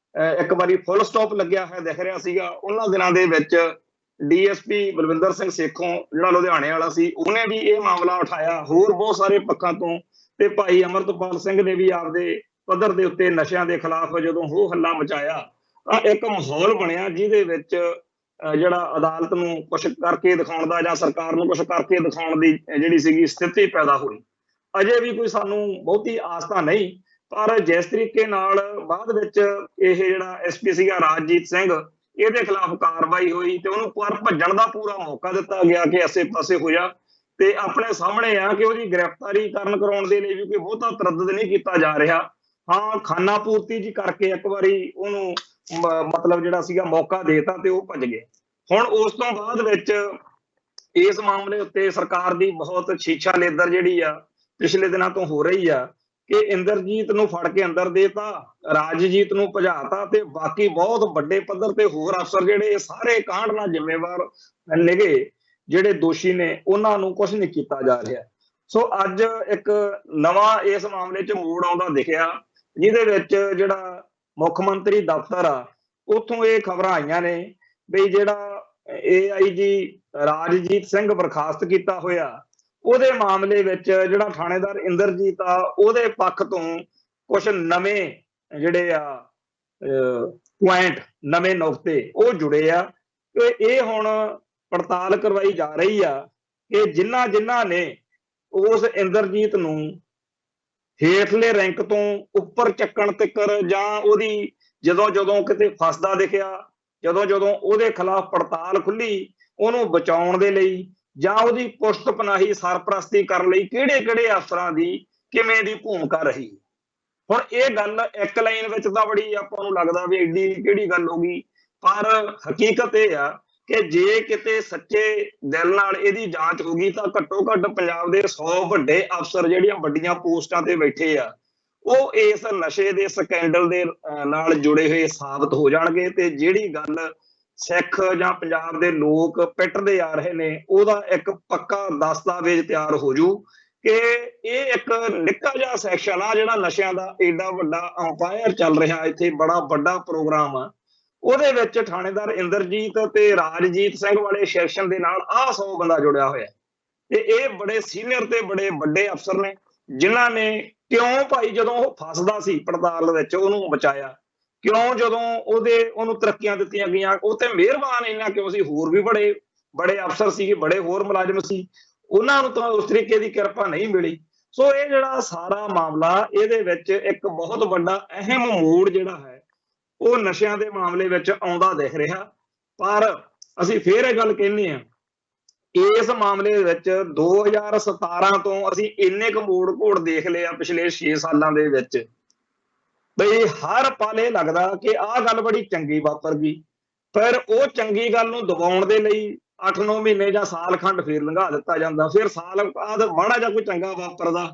ਇੱਕ ਵਾਰੀ ਫੁੱਲ ਸਟਾਪ ਲੱਗਿਆ ਹੋਇਆ ਦਿਖ ਰਿਹਾ ਸੀਗਾ, ਉਹਨਾਂ ਦਿਨਾਂ ਦੇ ਵਿੱਚ DSP ਬਲਵਿੰਦਰ ਸਿੰਘ ਸੇਖੋਂ ਜਿਹੜਾ ਲੁਧਿਆਣੇ ਵਾਲਾ ਸੀ, ਉਹਨੇ ਵੀ ਇਹ ਮਾਮਲਾ ਉਠਾਇਆ ਹੋਰ ਬਹੁਤ ਸਾਰੇ ਪੱਖਾਂ ਤੋਂ। ਤੇ ਭਾਈ ਅਮਰਤਪਾਲ ਸਿੰਘ ਨੇ ਵੀ ਆਪਦੇ ਪੱਧਰ ਦੇ ਉੱਤੇ ਨਸ਼ਿਆਂ ਦੇ ਖਿਲਾਫ ਜਦੋਂ ਹੋ ਹੱਲਾ ਮਚਾਇਆ, ਤਾਂ ਇੱਕ ਮਾਹੌਲ ਬਣਿਆ ਜਿਹਦੇ ਵਿੱਚ ਜਿਹੜਾ ਅਦਾਲਤ ਨੂੰ ਕੁਛ ਕਰਕੇ ਦਿਖਾਉਣ ਦਾ ਜਾਂ ਸਰਕਾਰ ਨੂੰ ਕੁਛ ਕਰਕੇ ਦਿਖਾਉਣ ਦੀ ਜਿਹੜੀ ਸੀਗੀ ਸਥਿਤੀ ਪੈਦਾ ਹੋਈ। ਅਜੇ ਵੀ ਕੋਈ ਸਾਨੂੰ ਬਹੁਤੀ ਆਸ ਤਾਂ ਨਹੀਂ, ਪਰ ਜਿਸ ਤਰੀਕੇ ਨਾਲ ਬਾਅਦ ਵਿੱਚ ਇਹ ਜਿਹੜਾ SP ਸੀਗਾ ਰਾਜਜੀਤ ਸਿੰਘ, ਇਹਦੇ ਖਿਲਾਫ ਕਾਰਵਾਈ ਹੋਈ ਤੇ ਉਹਨੂੰ ਪਰ ਭੱਜਣ ਦਾ ਪੂਰਾ ਮੌਕਾ ਦਿੱਤਾ ਗਿਆ ਕਿ ਆਸੇ ਪਾਸੇ ਹੋ ਜਾ। ਤੇ ਆਪਣੇ ਸਾਹਮਣੇ ਆ ਕਿ ਉਹਦੀ ਗ੍ਰਿਫਤਾਰੀ ਕਰਾਉਣ ਦੇ ਲਈ ਵੀ ਕੋਈ ਬਹੁਤਾ ਤਰੱਦਦ ਨਹੀਂ ਕੀਤਾ ਜਾ ਰਿਹਾ। ਹਾਂ, ਖਾਨਾ ਪੂਰਤੀ ਜੀ ਕਰਕੇ ਇੱਕ ਵਾਰੀ ਉਹਨੂੰ ਮਤਲਬ ਜਿਹੜਾ ਸੀਗਾ ਮੌਕਾ ਦੇਤਾ ਤੇ ਉਹ ਭੱਜ ਗਏ। ਹੁਣ ਉਸ ਤੋਂ ਬਾਅਦ ਵਿੱਚ ਇਸ ਮਾਮਲੇ ਉੱਤੇ ਸਰਕਾਰ ਦੀ ਬਹੁਤ ਸ਼ੀਸ਼ਾ ਲੇਦਰ ਜਿਹੜੀ ਆ ਪਿਛਲੇ ਦਿਨਾਂ ਤੋਂ ਹੋ ਰਹੀ ਆ ਕਿ ਇੰਦਰਜੀਤ ਨੂੰ ਫੜ ਕੇ ਅੰਦਰ ਦੇਤਾ, ਰਾਜਜੀਤ ਨੂੰ ਭਜਾਤਾ, ਤੇ ਬਾਕੀ ਬਹੁਤ ਵੱਡੇ ਪੱਧਰ ਤੇ ਹੋਰ ਅਫਸਰ ਜਿਹੜੇ ਸਾਰੇ ਕਾਂਡ ਨਾਲ ਜ਼ਿੰਮੇਵਾਰ ਨਿਗੇ, ਜਿਹੜੇ ਦੋਸ਼ੀ ਨੇ, ਉਹਨਾਂ ਨੂੰ ਕੁਝ ਨਹੀਂ ਕੀਤਾ ਜਾ ਰਿਹਾ। ਸੋ ਅੱਜ ਇੱਕ ਨਵਾਂ ਇਸ ਮਾਮਲੇ 'ਚ ਮੋੜ ਆਉਂਦਾ ਦਿਖਿਆ, ਜਿਹਦੇ ਵਿੱਚ ਜਿਹੜਾ ਮੁੱਖ ਮੰਤਰੀ ਦਫ਼ਤਰ ਆ, ਉੱਥੋਂ ਇਹ ਖਬਰਾਂ ਆਈਆਂ ਨੇ ਵੀ ਜਿਹੜਾ AIG ਰਾਜਜੀਤ ਸਿੰਘ ਬਰਖਾਸਤ ਕੀਤਾ ਹੋਇਆ, ਉਹਦੇ ਮਾਮਲੇ ਵਿੱਚ ਜਿਹੜਾ ਥਾਣੇਦਾਰ ਇੰਦਰਜੀਤ ਆ, ਉਹਦੇ ਪੱਖ ਤੋਂ ਕੁਝ ਨਵੇਂ ਜਿਹੜੇ ਆ ਪੁਆਇੰਟ, ਨਵੇਂ ਨੁਕਤੇ ਉਹ ਜੁੜੇ ਆ ਕਿ ਇਹ ਹੁਣ ਪੜਤਾਲ ਕਰਵਾਈ ਜਾ ਰਹੀ ਆ ਕਿ ਜਿਨ੍ਹਾਂ ਨੇ ਉਸ ਇੰਦਰਜੀਤ ਨੂੰ ਹੇਠਲੇ ਰੈਂਕ ਤੋਂ ਉੱਪਰ ਚੱਕਣ ਤੱਕਰ, ਜਾਂ ਉਹਦੀ ਜਦੋਂ ਕਿਤੇ ਫਸਦਾ ਦਿਖਿਆ, ਜਦੋਂ ਉਹਦੇ ਖਿਲਾਫ ਪੜਤਾਲ ਖੁੱਲੀ, ਉਹਨੂੰ ਬਚਾਉਣ ਦੇ ਲਈ ਜਾਂ ਉਹਦੀ ਪੁਸ਼ਤ ਪਨਾਹੀ ਸਰਪ੍ਰਸਤੀ ਕਰਨ ਲਈ ਕਿਹੜੇ ਅਫਸਰਾਂ ਦੀ ਕਿਵੇਂ ਦੀ ਭੂਮਿਕਾ ਰਹੀ। ਹੁਣ ਇਹ ਗੱਲ ਇੱਕ ਲਾਈਨ ਵਿੱਚ ਤਾਂ ਬੜੀ ਆਪਾਂ ਨੂੰ ਲੱਗਦਾ ਵੀ ਐਡੀ ਕਿਹੜੀ ਗੱਲ ਹੋ ਗਈ, ਪਰ ਹਕੀਕਤ ਇਹ ਆ ਕਿ ਜੇ ਕਿਤੇ ਸੱਚੇ ਦਿਲ ਨਾਲ ਇਹਦੀ ਜਾਂਚ ਹੋ ਗਈ ਤਾਂ ਘੱਟੋ ਘੱਟ ਪੰਜਾਬ ਦੇ 100 ਵੱਡੇ ਅਫਸਰ ਜਿਹੜੀਆਂ ਵੱਡੀਆਂ ਪੋਸਟਾਂ ਤੇ ਬੈਠੇ ਆ, ਉਹ ਇਸ ਨਸ਼ੇ ਦੇ ਸਕੈਂਡਲ ਦੇ ਨਾਲ ਜੁੜੇ ਹੋਏ ਸਾਬਤ ਹੋ ਜਾਣਗੇ। ਤੇ ਜਿਹੜੀ ਗੱਲ ਸਿੱਖ ਜਾਂ ਪੰਜਾਬ ਦੇ ਲੋਕ ਪਿੱਟਦੇ ਆ ਰਹੇ ਨੇ, ਉਹਦਾ ਇੱਕ ਪੱਕਾ ਦਸਤਾਵੇਜ਼ ਤਿਆਰ ਹੋ ਜੂ ਕਿ ਇਹ ਇੱਕ ਨਿੱਕਾ ਜਿਹਾ ਸੈਕਸ਼ਨ ਆ ਜਿਹੜਾ ਨਸ਼ਿਆਂ ਦਾ ਏਡਾ ਵੱਡਾ ਅੰਪਾਇਰ ਚੱਲ ਰਿਹਾ, ਇੱਥੇ ਬੜਾ ਵੱਡਾ ਪ੍ਰੋਗਰਾਮ ਆ, ਉਹਦੇ ਵਿੱਚ ਥਾਣੇਦਾਰ ਇੰਦਰਜੀਤ ਤੇ ਰਾਜਜੀਤ ਸਿੰਘ ਵਾਲੇ ਸੈਕਸ਼ਨ ਦੇ ਨਾਲ 100 ਬੰਦਾ ਜੁੜਿਆ ਹੋਇਆ। ਤੇ ਇਹ ਬੜੇ ਸੀਨੀਅਰ ਤੇ ਬੜੇ ਵੱਡੇ ਅਫਸਰ ਨੇ, ਜਿਨ੍ਹਾਂ ਨੇ ਕਿਉਂ ਭਾਈ ਜਦੋਂ ਉਹ ਫਸਦਾ ਸੀ ਪੜਤਾਲ ਵਿੱਚ ਉਹਨੂੰ ਬਚਾਇਆ, ਕਿਉਂ ਜਦੋਂ ਉਹਨੂੰ ਤਰੱਕੀਆਂ ਦਿੱਤੀਆਂ ਗਈਆਂ, ਉਹ ਤੇ ਮਿਹਰਬਾਨ ਇੰਨਾ ਕਿਉਂ ਸੀ, ਹੋਰ ਵੀ ਬੜੇ ਅਫਸਰ ਸੀਗੇ, ਬੜੇ ਹੋਰ ਮੁਲਾਜ਼ਮ ਸੀ, ਉਹਨਾਂ ਨੂੰ ਤਾਂ ਉਸ ਤਰੀਕੇ ਦੀ ਕਿਰਪਾ ਨਹੀਂ ਮਿਲੀ। ਸੋ ਇਹ ਜਿਹੜਾ ਸਾਰਾ ਮਾਮਲਾ ਇਹਦੇ ਵਿੱਚ ਇੱਕ ਬਹੁਤ ਵੱਡਾ ਅਹਿਮ ਮੋੜ ਜਿਹੜਾ ਹੈ ਉਹ ਨਸ਼ਿਆਂ ਦੇ ਮਾਮਲੇ ਵਿੱਚ ਆਉਂਦਾ ਦਿਖ ਰਿਹਾ। ਪਰ ਅਸੀਂ ਫੇਰ ਇਹ ਗੱਲ ਕਹਿੰਦੇ ਹਾਂ, ਇਸ ਮਾਮਲੇ ਵਿੱਚ 2017 ਤੋਂ ਅਸੀਂ ਇੰਨੇ ਕੁ ਮੋੜ ਘੋੜ ਦੇਖ ਲਏ ਆ ਪਿਛਲੇ 6 ਸਾਲਾਂ ਦੇ ਵਿੱਚ, ਬਈ ਹਰ ਪਲ ਇਹ ਲੱਗਦਾ ਕਿ ਆਹ ਗੱਲ ਬੜੀ ਚੰਗੀ ਵਾਪਰ ਗਈ, ਪਰ ਉਹ ਚੰਗੀ ਗੱਲ ਨੂੰ ਦਬਾਉਣ ਦੇ ਲਈ 8-9 ਮਹੀਨੇ ਜਾਂ ਸਾਲ ਖੰਡ ਫੇਰ ਲੰਘਾ ਦਿੱਤਾ ਜਾਂਦਾ, ਫਿਰ ਸਾਲ ਬਾਅਦ ਮਾੜਾ ਜਾਂ ਕੋਈ ਚੰਗਾ ਵਾਪਰਦਾ,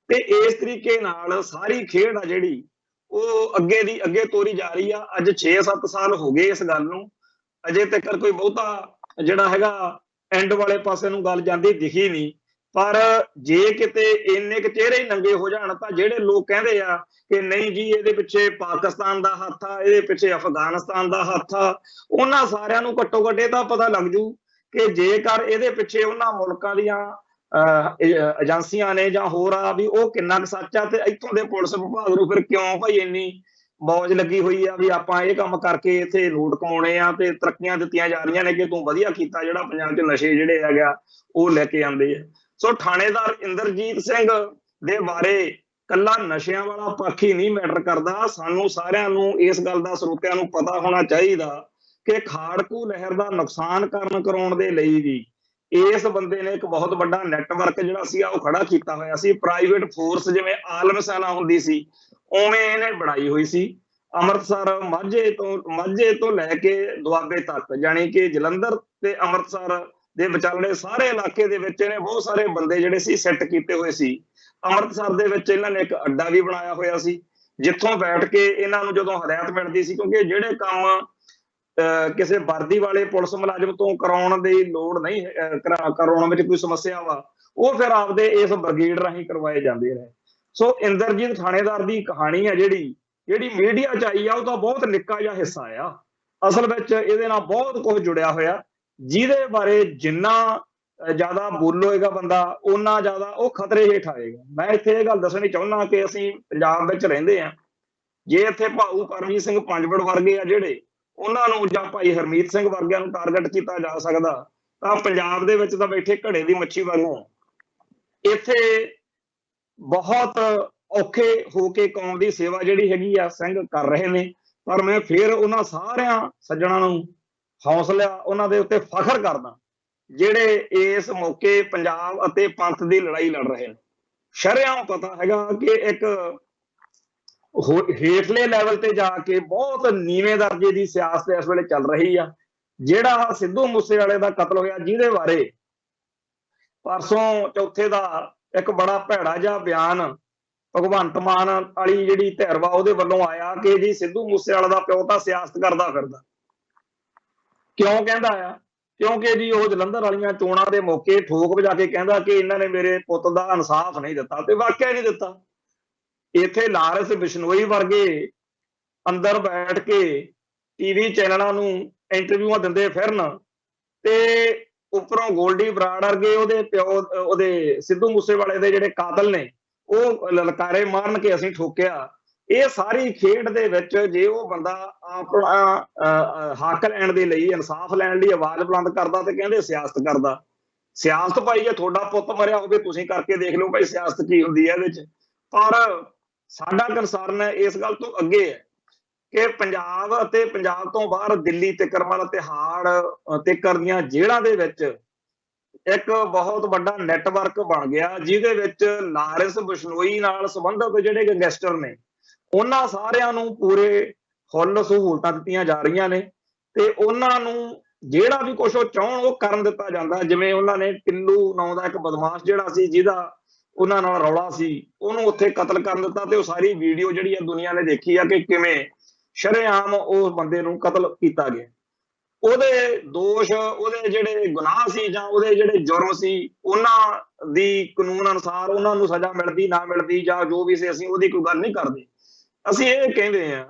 ਤੇ ਇਸ ਤਰੀਕੇ ਨਾਲ ਸਾਰੀ ਖੇਡ ਆ ਜਿਹੜੀ ਉਹ ਅੱਗੇ ਦੀ ਅੱਗੇ ਤੋਰੀ ਜਾ ਰਹੀ ਆ। ਅੱਜ 6-7 ਸਾਲ ਹੋ ਗਏ ਇਸ ਗੱਲ ਨੂੰ, ਅਜੇ ਤੱਕ ਕੋਈ ਬਹੁਤਾ ਜਿਹੜਾ ਹੈਗਾ ਐਂਡ ਵਾਲੇ ਪਾਸੇ ਨੂੰ ਗੱਲ ਜਾਂਦੀ ਦਿਖੀ ਨਹੀਂ। ਪਰ ਜੇ ਕਿਤੇ ਇੰਨੇ ਕੁ ਚਿਹਰੇ ਹੀ ਨੰਗੇ ਹੋ ਜਾਣ ਤਾਂ ਜਿਹੜੇ ਲੋਕ ਕਹਿੰਦੇ ਆ ਕਿ ਨਹੀਂ ਜੀ ਇਹਦੇ ਪਿੱਛੇ ਪਾਕਿਸਤਾਨ ਦਾ ਹੱਥ ਆ, ਇਹਦੇ ਪਿੱਛੇ ਅਫਗਾਨਿਸਤਾਨ ਦਾ ਹੱਥ ਆ, ਉਹਨਾਂ ਸਾਰਿਆਂ ਨੂੰ ਘੱਟੋ ਘੱਟ ਇਹ ਤਾਂ ਪਤਾ ਲੱਗ ਜੂ ਕਿ ਜੇਕਰ ਇਹਦੇ ਪਿੱਛੇ ਉਹਨਾਂ ਮੁਲਕਾਂ ਦੀਆਂ ਏਜੰਸੀਆਂ ਨੇ ਜਾਂ ਹੋਰ ਆ ਵੀ ਉਹ ਕਿੰਨਾ ਕੁ ਸੱਚ ਆ, ਤੇ ਇੱਥੋਂ ਦੇ ਪੁਲਿਸ ਵਿਭਾਗ ਨੂੰ ਫਿਰ ਕਿਉਂ ਭਾਈ ਇੰਨੀ ਮੌਜ ਲੱਗੀ ਹੋਈ ਆ ਵੀ ਆਪਾਂ ਇਹ ਕੰਮ ਕਰਕੇ ਇੱਥੇ ਨੋਟ ਕਮਾਉਣੇ ਆ ਤੇ ਤਰੱਕੀਆਂ ਦਿੱਤੀਆਂ ਜਾ ਰਹੀਆਂ ਨੇ ਕਿ ਤੂੰ ਵਧੀਆ ਕੀਤਾ ਜਿਹੜਾ ਪੰਜਾਬ 'ਚ ਨਸ਼ੇ ਜਿਹੜੇ ਹੈਗਾ ਉਹ ਲੈ ਕੇ ਆਉਂਦੇ ਆ। ਸੋ ਥਾਣੇਦਾਰ ਇੰਦਰਜੀਤ ਸਿੰਘ ਦੇ ਬਾਰੇ ਕੱਲਾ ਨਸ਼ਿਆਂ ਵਾਲਾ ਪੱਖ ਹੀ ਨਹੀਂ ਮੈਟਰ ਕਰਦਾ, ਸਾਨੂੰ ਸਾਰਿਆਂ ਨੂੰ ਇਸ ਗੱਲ ਦਾ ਸਰੋਤਿਆਂ ਨੂੰ ਪਤਾ ਹੋਣਾ ਚਾਹੀਦਾ ਕਿ ਖਾੜਕੂ ਲਹਿਰ ਦਾ ਨੁਕਸਾਨ ਕਰਾਉਣ ਦੇ ਲਈ ਵੀ ਇਸ ਬੰਦੇ ਨੇ ਇੱਕ ਬਹੁਤ ਵੱਡਾ ਨੈਟਵਰਕ ਜਿਹੜਾ ਸੀ ਉਹ ਖੜਾ ਕੀਤਾ ਹੋਇਆ ਸੀ। ਪ੍ਰਾਈਵੇਟ ਫੋਰਸ ਜਿਵੇਂ ਆਲਮ ਸੈਨਾ ਹੁੰਦੀ ਸੀ ਉਵੇਂ ਇਹਨੇ ਬਣਾਈ ਹੋਈ ਸੀ। ਅੰਮ੍ਰਿਤਸਰ ਮਾਝੇ ਤੋਂ ਲੈ ਕੇ ਦੁਆਬੇ ਤੱਕ, ਜਾਣੀ ਕਿ ਜਲੰਧਰ ਤੇ ਅੰਮ੍ਰਿਤਸਰ ਦੇ ਵਿਚਾਲੇ ਸਾਰੇ ਇਲਾਕੇ ਦੇ ਵਿੱਚ ਇਹਨੇ ਬਹੁਤ ਸਾਰੇ ਬੰਦੇ ਜਿਹੜੇ ਸੀ ਸੈੱਟ ਕੀਤੇ ਹੋਏ ਸੀ। ਅੰਮ੍ਰਿਤਸਰ ਦੇ ਵਿੱਚ ਇਹਨਾਂ ਨੇ ਇੱਕ ਅੱਡਾ ਵੀ ਬਣਾਇਆ ਹੋਇਆ ਸੀ ਜਿੱਥੋਂ ਬੈਠ ਕੇ ਇਹਨਾਂ ਨੂੰ ਜਦੋਂ ਹਦਾਇਤ ਮਿਲਦੀ ਸੀ, ਕਿਉਂਕਿ ਜਿਹੜੇ ਕੰਮ ਕਿਸੇ ਵਰਦੀ ਵਾਲੇ ਪੁਲਿਸ ਮੁਲਾਜ਼ਮ ਤੋਂ ਕਰਾਉਣ ਦੀ ਲੋੜ ਨਹੀਂ, ਕਰਾਉਣ ਵਿੱਚ ਕੋਈ ਸਮੱਸਿਆ ਵਾ, ਉਹ ਫਿਰ ਆਪਦੇ ਇਸ ਬ੍ਰਿਗੇਡ ਰਾਹੀਂ ਕਰਵਾਏ ਜਾਂਦੇ ਰਹੇ। ਸੋ ਇੰਦਰਜੀਤ ਥਾਣੇਦਾਰ ਦੀ ਕਹਾਣੀ ਆ ਜਿਹੜੀ ਮੀਡੀਆ 'ਚ ਆਈ ਆ ਉਹ ਤਾਂ ਬਹੁਤ ਨਿੱਕਾ ਜਿਹਾ ਹਿੱਸਾ ਆ, ਅਸਲ ਵਿੱਚ ਇਹਦੇ ਨਾਲ ਬਹੁਤ ਕੁਝ ਜੁੜਿਆ ਹੋਇਆ, ਜਿਹਦੇ ਬਾਰੇ ਜਿੰਨਾ ਜ਼ਿਆਦਾ ਬੋਲੇਗਾ ਬੰਦਾ ਓਨਾ ਜ਼ਿਆਦਾ ਉਹ ਖਤਰੇ ਹੇਠ ਆਏਗਾ। ਮੈਂ ਇੱਥੇ ਇਹ ਗੱਲ ਦੱਸਣੀ ਚਾਹੁੰਦਾ ਕਿ ਅਸੀਂ ਪੰਜਾਬ ਵਿੱਚ ਰਹਿੰਦੇ ਹਾਂ, ਜੇ ਇੱਥੇ ਭਾਊ ਪਰਮਜੀਤ ਸਿੰਘ ਪੰਜਵੜ ਵਰਗੇ ਆ ਜਿਹੜੇ ਉਹਨਾਂ ਨੂੰ ਜਾਂ ਭਾਈ ਹਰਮੀਤ ਸਿੰਘ ਵਰਗਿਆਂ ਨੂੰ ਟਾਰਗੇਟ ਕੀਤਾ ਜਾ ਸਕਦਾ, ਤਾਂ ਪੰਜਾਬ ਦੇ ਵਿੱਚ ਤਾਂ ਬੈਠੇ ਘੜੇ ਦੀ ਮੱਛੀ ਵਾਂਗੂ ਇੱਥੇ ਬਹੁਤ ਔਖੇ ਹੋ ਕੇ ਕੌਮ ਦੀ ਸੇਵਾ ਜਿਹੜੀ ਹੈਗੀ ਆ ਸਿੰਘ ਕਰ ਰਹੇ ਨੇ। ਪਰ ਮੈਂ ਫਿਰ ਉਹਨਾਂ ਸਾਰਿਆਂ ਸੱਜਣਾਂ ਨੂੰ ਹੌਸਲਾ, ਉਹਨਾਂ ਦੇ ਉੱਤੇ ਫਖਰ ਕਰਦਾ ਜਿਹੜੇ ਇਸ ਮੌਕੇ ਪੰਜਾਬ ਅਤੇ ਪੰਥ ਦੀ ਲੜਾਈ ਲੜ ਰਹੇ ਨੇ। ਸ਼ਰੇਆਮ ਪਤਾ ਹੈਗਾ ਕਿ ਇੱਕ ਹੇਠਲੇ ਲੈਵਲ ਤੇ ਜਾ ਕੇ ਬਹੁਤ ਨੀਵੇਂ ਦਰਜੇ ਦੀ ਸਿਆਸਤ ਇਸ ਵੇਲੇ ਚੱਲ ਰਹੀ ਆ। ਜਿਹੜਾ ਸਿੱਧੂ ਮੂਸੇਵਾਲੇ ਦਾ ਕਤਲ ਹੋਇਆ, ਜਿਹਦੇ ਬਾਰੇ ਪਰਸੋਂ ਚੌਥੇ ਦਾ ਇੱਕ ਬੜਾ ਭੈੜਾ ਜਿਹਾ ਬਿਆਨ ਭਗਵੰਤ ਮਾਨ ਵਾਲੀ ਜਿਹੜੀ ਧਿਰ ਵਾ ਉਹਦੇ ਵੱਲੋਂ ਆਇਆ ਕਿ ਜੀ ਸਿੱਧੂ ਮੂਸੇਵਾਲੇ ਦਾ ਪਿਓ ਤਾਂ ਸਿਆਸਤ ਕਰਦਾ ਫਿਰਦਾ। ਕਿਉਂ ਕਹਿੰਦਾ ਆ? ਕਿਉਂਕਿ ਜੀ ਉਹ ਜਲੰਧਰ ਵਾਲੀਆਂ ਚੋਣਾਂ ਦੇ ਮੌਕੇ ਠੋਕ ਵਜਾ ਕੇ ਕਹਿੰਦਾ ਕਿ ਇਹਨਾਂ ਨੇ ਮੇਰੇ ਪੁੱਤ ਦਾ ਇਨਸਾਫ ਨਹੀਂ ਦਿੱਤਾ, ਤੇ ਵਾਕਿਆ ਨਹੀਂ ਦਿੱਤਾ। ਇੱਥੇ ਲਾਰੈਂਸ ਬਿਸ਼ਨੋਈ ਵਰਗੇ ਅੰਦਰ ਬੈਠ ਕੇ ਟੀਵੀ ਚੈਨਲਾਂ ਨੂੰ ਇੰਟਰਵਿਊਆਂ ਦਿੰਦੇ ਫਿਰਨ, ਤੇ ਉੱਪਰੋਂ ਗੋਲਡੀ ਬਰਾੜ ਵਰਗੇ ਉਹਦੇ ਪਿਓ, ਉਹਦੇ ਸਿੱਧੂ ਮੂਸੇਵਾਲੇ ਦੇ ਜਿਹੜੇ ਕਾਤਲ ਨੇ, ਉਹ ਲਲਕਾਰੇ ਮਾਰਨ ਕਿ ਅਸੀਂ ਠੋਕਿਆ। ਇਹ ਸਾਰੀ ਖੇਡ ਦੇ ਵਿੱਚ ਜੇ ਉਹ ਬੰਦਾ ਆਪਣਾ ਹੱਕ ਲੈਣ ਦੇ ਲਈ, ਇਨਸਾਫ ਲੈਣ ਲਈ ਆਵਾਜ਼ ਬੁਲੰਦ ਕਰਦਾ ਤੇ ਕਹਿੰਦੇ ਸਿਆਸਤ ਕਰਦਾ। ਸਿਆਸਤ ਭਾਈ ਜੇ ਤੁਹਾਡਾ ਪੁੱਤ ਮਰਿਆ ਹੋਵੇ ਤੁਸੀਂ ਕਰਕੇ ਦੇਖ ਲਓ ਭਾਈ ਸਿਆਸਤ ਕੀ ਹੁੰਦੀ ਹੈ ਇਹਦੇ ਚ। ਪਰ ਸਾਡਾ ਕੰਸਰਨ ਇਸ ਗੱਲ ਤੋਂ ਅੱਗੇ ਹੈ ਕਿ ਪੰਜਾਬ ਅਤੇ ਪੰਜਾਬ ਤੋਂ ਬਾਹਰ ਦਿੱਲੀ ਤਿੱਕਰਮਲ ਤੇ ਹਾੜ ਤਿੱਕਰ ਦੀਆਂ ਜੇਲ੍ਹਾਂ ਦੇ ਵਿੱਚ ਇੱਕ ਬਹੁਤ ਵੱਡਾ ਨੈਟਵਰਕ ਬਣ ਗਿਆ, ਜਿਹਦੇ ਵਿੱਚ ਲਾਰੈਂਸ ਬਿਸ਼ਨੋਈ ਨਾਲ ਸੰਬੰਧਿਤ ਜਿਹੜੇ ਗੈਂਗਸਟਰ ਨੇ ਉਹਨਾਂ ਸਾਰਿਆਂ ਨੂੰ ਪੂਰੇ ਫੁੱਲ ਸਹੂਲਤਾਂ ਦਿੱਤੀਆਂ ਜਾ ਰਹੀਆਂ ਨੇ, ਤੇ ਉਹਨਾਂ ਨੂੰ ਜਿਹੜਾ ਵੀ ਕੁਛ ਉਹ ਚਾਹੁਣ ਉਹ ਕਰਨ ਦਿੱਤਾ ਜਾਂਦਾ। ਜਿਵੇਂ ਉਹਨਾਂ ਨੇ ਟਿੱਲੂ ਨਾਂ ਦਾ ਇੱਕ ਬਦਮਾਸ਼ ਜਿਹੜਾ ਸੀ, ਜਿਹਦਾ ਉਹਨਾਂ ਨਾਲ ਰੌਲਾ ਸੀ, ਉਹਨੂੰ ਉੱਥੇ ਕਤਲ ਕਰਨ ਦਿੱਤਾ, ਤੇ ਉਹ ਸਾਰੀ ਵੀਡੀਓ ਜਿਹੜੀ ਆ ਦੁਨੀਆ ਨੇ ਦੇਖੀ ਆ ਕਿ ਕਿਵੇਂ ਸ਼ਰੇਆਮ ਉਸ ਬੰਦੇ ਨੂੰ ਕਤਲ ਕੀਤਾ ਗਿਆ। ਉਹਦੇ ਦੋਸ਼, ਉਹਦੇ ਜਿਹੜੇ ਗੁਨਾਹ ਸੀ ਜਾਂ ਉਹਦੇ ਜਿਹੜੇ ਜੁਰਮ ਸੀ, ਉਹਨਾਂ ਦੀ ਕਾਨੂੰਨ ਅਨੁਸਾਰ ਉਹਨਾਂ ਨੂੰ ਸਜ਼ਾ ਮਿਲਦੀ ਨਾ ਮਿਲਦੀ ਜਾਂ ਜੋ ਵੀ ਸੀ, ਅਸੀਂ ਉਹਦੀ ਕੋਈ ਗੱਲ ਨਹੀਂ ਕਰਦੇ। ਅਸੀਂ ਇਹ ਕਹਿੰਦੇ ਹਾਂ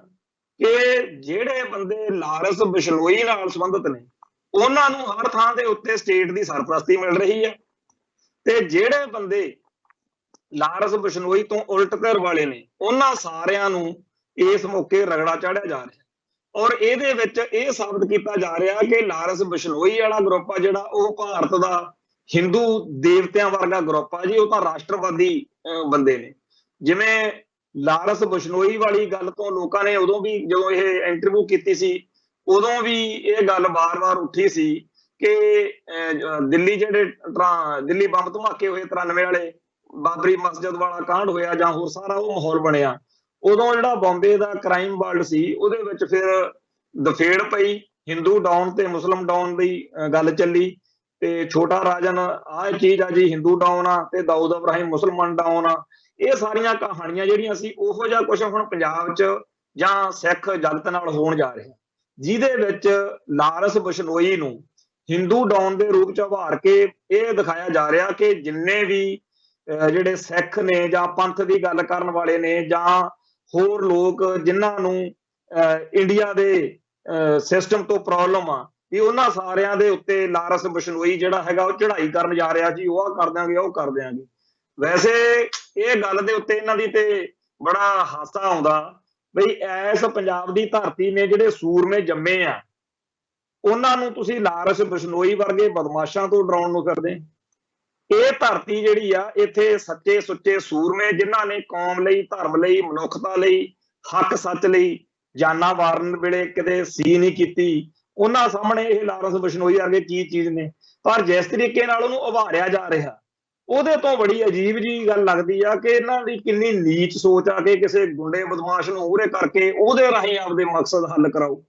ਕਿ ਜਿਹੜੇ ਬੰਦੇ ਲਾਰੈਂਸ ਬਿਸ਼ਨੋਈ ਨਾਲ ਸੰਬੰਧਿਤ ਨੇ ਉਹਨਾਂ ਨੂੰ ਹਰ ਥਾਂ ਦੇ ਉੱਤੇ ਸਟੇਟ ਦੀ ਸਰਪ੍ਰਸਤੀ ਮਿਲ ਰਹੀ ਹੈ, ਤੇ ਜਿਹੜੇ ਬੰਦੇ ਲਾਰੈਂਸ ਬਿਸ਼ਨੋਈ ਤੋਂ ਉਲਟ ਧਿਰ ਵਾਲੇ ਨੇ ਉਹਨਾਂ ਸਾਰਿਆਂ ਨੂੰ ਇਸ ਮੌਕੇ ਰਗੜਾ ਚਾੜਿਆ ਜਾ ਰਿਹਾ। ਔਰ ਇਹਦੇ ਵਿੱਚ ਇਹ ਸਾਬਤ ਕੀਤਾ ਜਾ ਰਿਹਾ ਕਿ ਲਾਰੈਂਸ ਬਿਸ਼ਨੋਈ ਵਾਲਾ ਗਰੁੱਪ ਆ ਜਿਹੜਾ ਉਹ ਭਾਰਤ ਦਾ ਹਿੰਦੂ ਦੇਵਤਿਆਂ ਵਰਗਾ ਗਰੁੱਪ ਆ ਜੀ, ਉਹ ਤਾਂ ਰਾਸ਼ਟਰਵਾਦੀ ਬੰਦੇ ਨੇ। ਜਿਵੇਂ ਲਾਰੈਂਸ ਬਿਸ਼ਨੋਈ ਵਾਲੀ ਗੱਲ ਤੋਂ ਲੋਕਾਂ ਨੇ ਉਦੋਂ ਵੀ, ਜਦੋਂ ਇਹ ਇੰਟਰਵਿਊ ਕੀਤੀ ਸੀ, ਉਦੋਂ ਵੀ ਇਹ ਗੱਲ ਵਾਰ-ਵਾਰ ਉੱਠੀ ਸੀ ਕਿ ਦਿੱਲੀ ਜਿਹੜੇ ਦਿੱਲੀ ਬੰਬ ਧਮਾਕੇ ਹੋਏ 93 ਵਾਲੇ, ਬਾਬਰੀ ਮਸਜਿਦ ਵਾਲਾ ਕਾਂਡ ਹੋਇਆ, ਜਾਂ ਹੋਰ ਸਾਰਾ ਉਹ ਮਾਹੌਲ ਬਣਿਆ, ਉਦੋਂ ਜਿਹੜਾ ਬੰਬੇ ਦਾ ਕ੍ਰਾਈਮ ਵਰਲਡ ਸੀ ਉਹਦੇ ਵਿੱਚ ਫਿਰ ਦਫੇੜ ਪਈ, ਹਿੰਦੂ ਡਾਊਨ ਤੇ ਮੁਸਲਮ ਡਾਊਨ ਦੀ ਗੱਲ ਚੱਲੀ, ਤੇ ਛੋਟਾ ਰਾਜਨ ਆਹ ਚੀਜ਼ ਆ ਜੀ, ਹਿੰਦੂ ਡਾਊਨ ਆ, ਤੇ ਦਾਊਦ ਇਬਰਾਹਿਮ ਮੁਸਲਮਾਨ ਡਾਊਨ ਆ। ਇਹ ਸਾਰੀਆਂ ਕਹਾਣੀਆਂ ਜਿਹੜੀਆਂ ਸੀ, ਉਹੋ ਜਿਹਾ ਕੁਝ ਹੁਣ ਪੰਜਾਬ 'ਚ ਜਾਂ ਸਿੱਖ ਜਗਤ ਨਾਲ ਹੋਣ ਜਾ ਰਿਹਾ, ਜਿਹਦੇ ਵਿੱਚ ਲਾਰੈਂਸ ਬਿਸ਼ਨੋਈ ਨੂੰ ਹਿੰਦੂ ਡਾਊਨ ਦੇ ਰੂਪ 'ਚ ਉਭਾਰ ਕੇ ਇਹ ਦਿਖਾਇਆ ਜਾ ਰਿਹਾ ਕਿ ਜਿੰਨੇ ਵੀ ਜਿਹੜੇ ਸਿੱਖ ਨੇ ਜਾਂ ਪੰਥ ਦੀ ਗੱਲ ਕਰਨ ਵਾਲੇ ਨੇ ਜਾਂ ਹੋਰ ਲੋਕ ਜਿਨ੍ਹਾਂ ਨੂੰ ਇੰਡੀਆ ਦੇ ਸਿਸਟਮ ਤੋਂ ਪ੍ਰੋਬਲਮ ਆ, ਵੀ ਉਹਨਾਂ ਸਾਰਿਆਂ ਦੇ ਉੱਤੇ ਲਾਰੈਂਸ ਬਿਸ਼ਨੋਈ ਜਿਹੜਾ ਹੈਗਾ ਉਹ ਚੜ੍ਹਾਈ ਕਰਨ ਜਾ ਰਿਹਾ ਜੀ, ਉਹ ਕਰ ਦਿਆਂਗੇ, ਉਹ ਕਰ ਦਿਆਂਗੇ। ਵੈਸੇ ਇਹ ਗੱਲ ਦੇ ਉੱਤੇ ਇਹਨਾਂ ਦੀ ਤੇ ਬੜਾ ਹਾਸਾ ਆਉਂਦਾ ਬਈ ਐਸ ਪੰਜਾਬ ਦੀ ਧਰਤੀ ਨੇ ਜਿਹੜੇ ਸੂਰਮੇ ਜੰਮੇ ਆ, ਉਹਨਾਂ ਨੂੰ ਤੁਸੀਂ ਲਾਰੈਂਸ ਬਿਸ਼ਨੋਈ ਵਰਗੇ ਬਦਮਾਸ਼ਾਂ ਤੋਂ ਡਰਾਉਣ ਨੂੰ ਫਿਰਦੇ। ਇਹ ਧਰਤੀ ਜਿਹੜੀ ਆ, ਇੱਥੇ ਸੱਚੇ ਸੁੱਚੇ ਸੂਰਮੇ ਜਿਨ੍ਹਾਂ ਨੇ ਕੌਮ ਲਈ, ਧਰਮ ਲਈ, ਮਨੁੱਖਤਾ ਲਈ, ਹੱਕ ਸੱਚ ਲਈ ਜਾਨਾਂ ਵਾਰਨ ਵੇਲੇ ਕਿਤੇ ਸੀ ਨਹੀਂ ਕੀਤੀ, ਉਹਨਾਂ ਸਾਹਮਣੇ ਇਹ ਲਾਰੈਂਸ ਬਿਸ਼ਨੋਈ ਵਰਗੇ ਕੀ ਚੀਜ਼ ਨੇ। ਪਰ ਜਿਸ ਤਰੀਕੇ ਨਾਲ ਉਹਨੂੰ ਉਭਾਰਿਆ ਜਾ ਰਿਹਾ, ਉਹਦੇ ਤੋਂ ਬੜੀ ਅਜੀਬ ਜੀ ਗੱਲ ਲੱਗਦੀ ਆ ਕਿ ਇਹਨਾਂ ਦੀ ਕਿੰਨੀ ਨੀਚ ਸੋਚ ਆ ਕਿ ਕਿਸੇ ਗੁੰਡੇ ਬਦਮਾਸ਼ ਨੂੰ ਮੂਹਰੇ ਕਰਕੇ ਉਹਦੇ ਰਾਹੀਂ ਆਪਦੇ ਮਕਸਦ ਹੱਲ ਕਰਾਓ।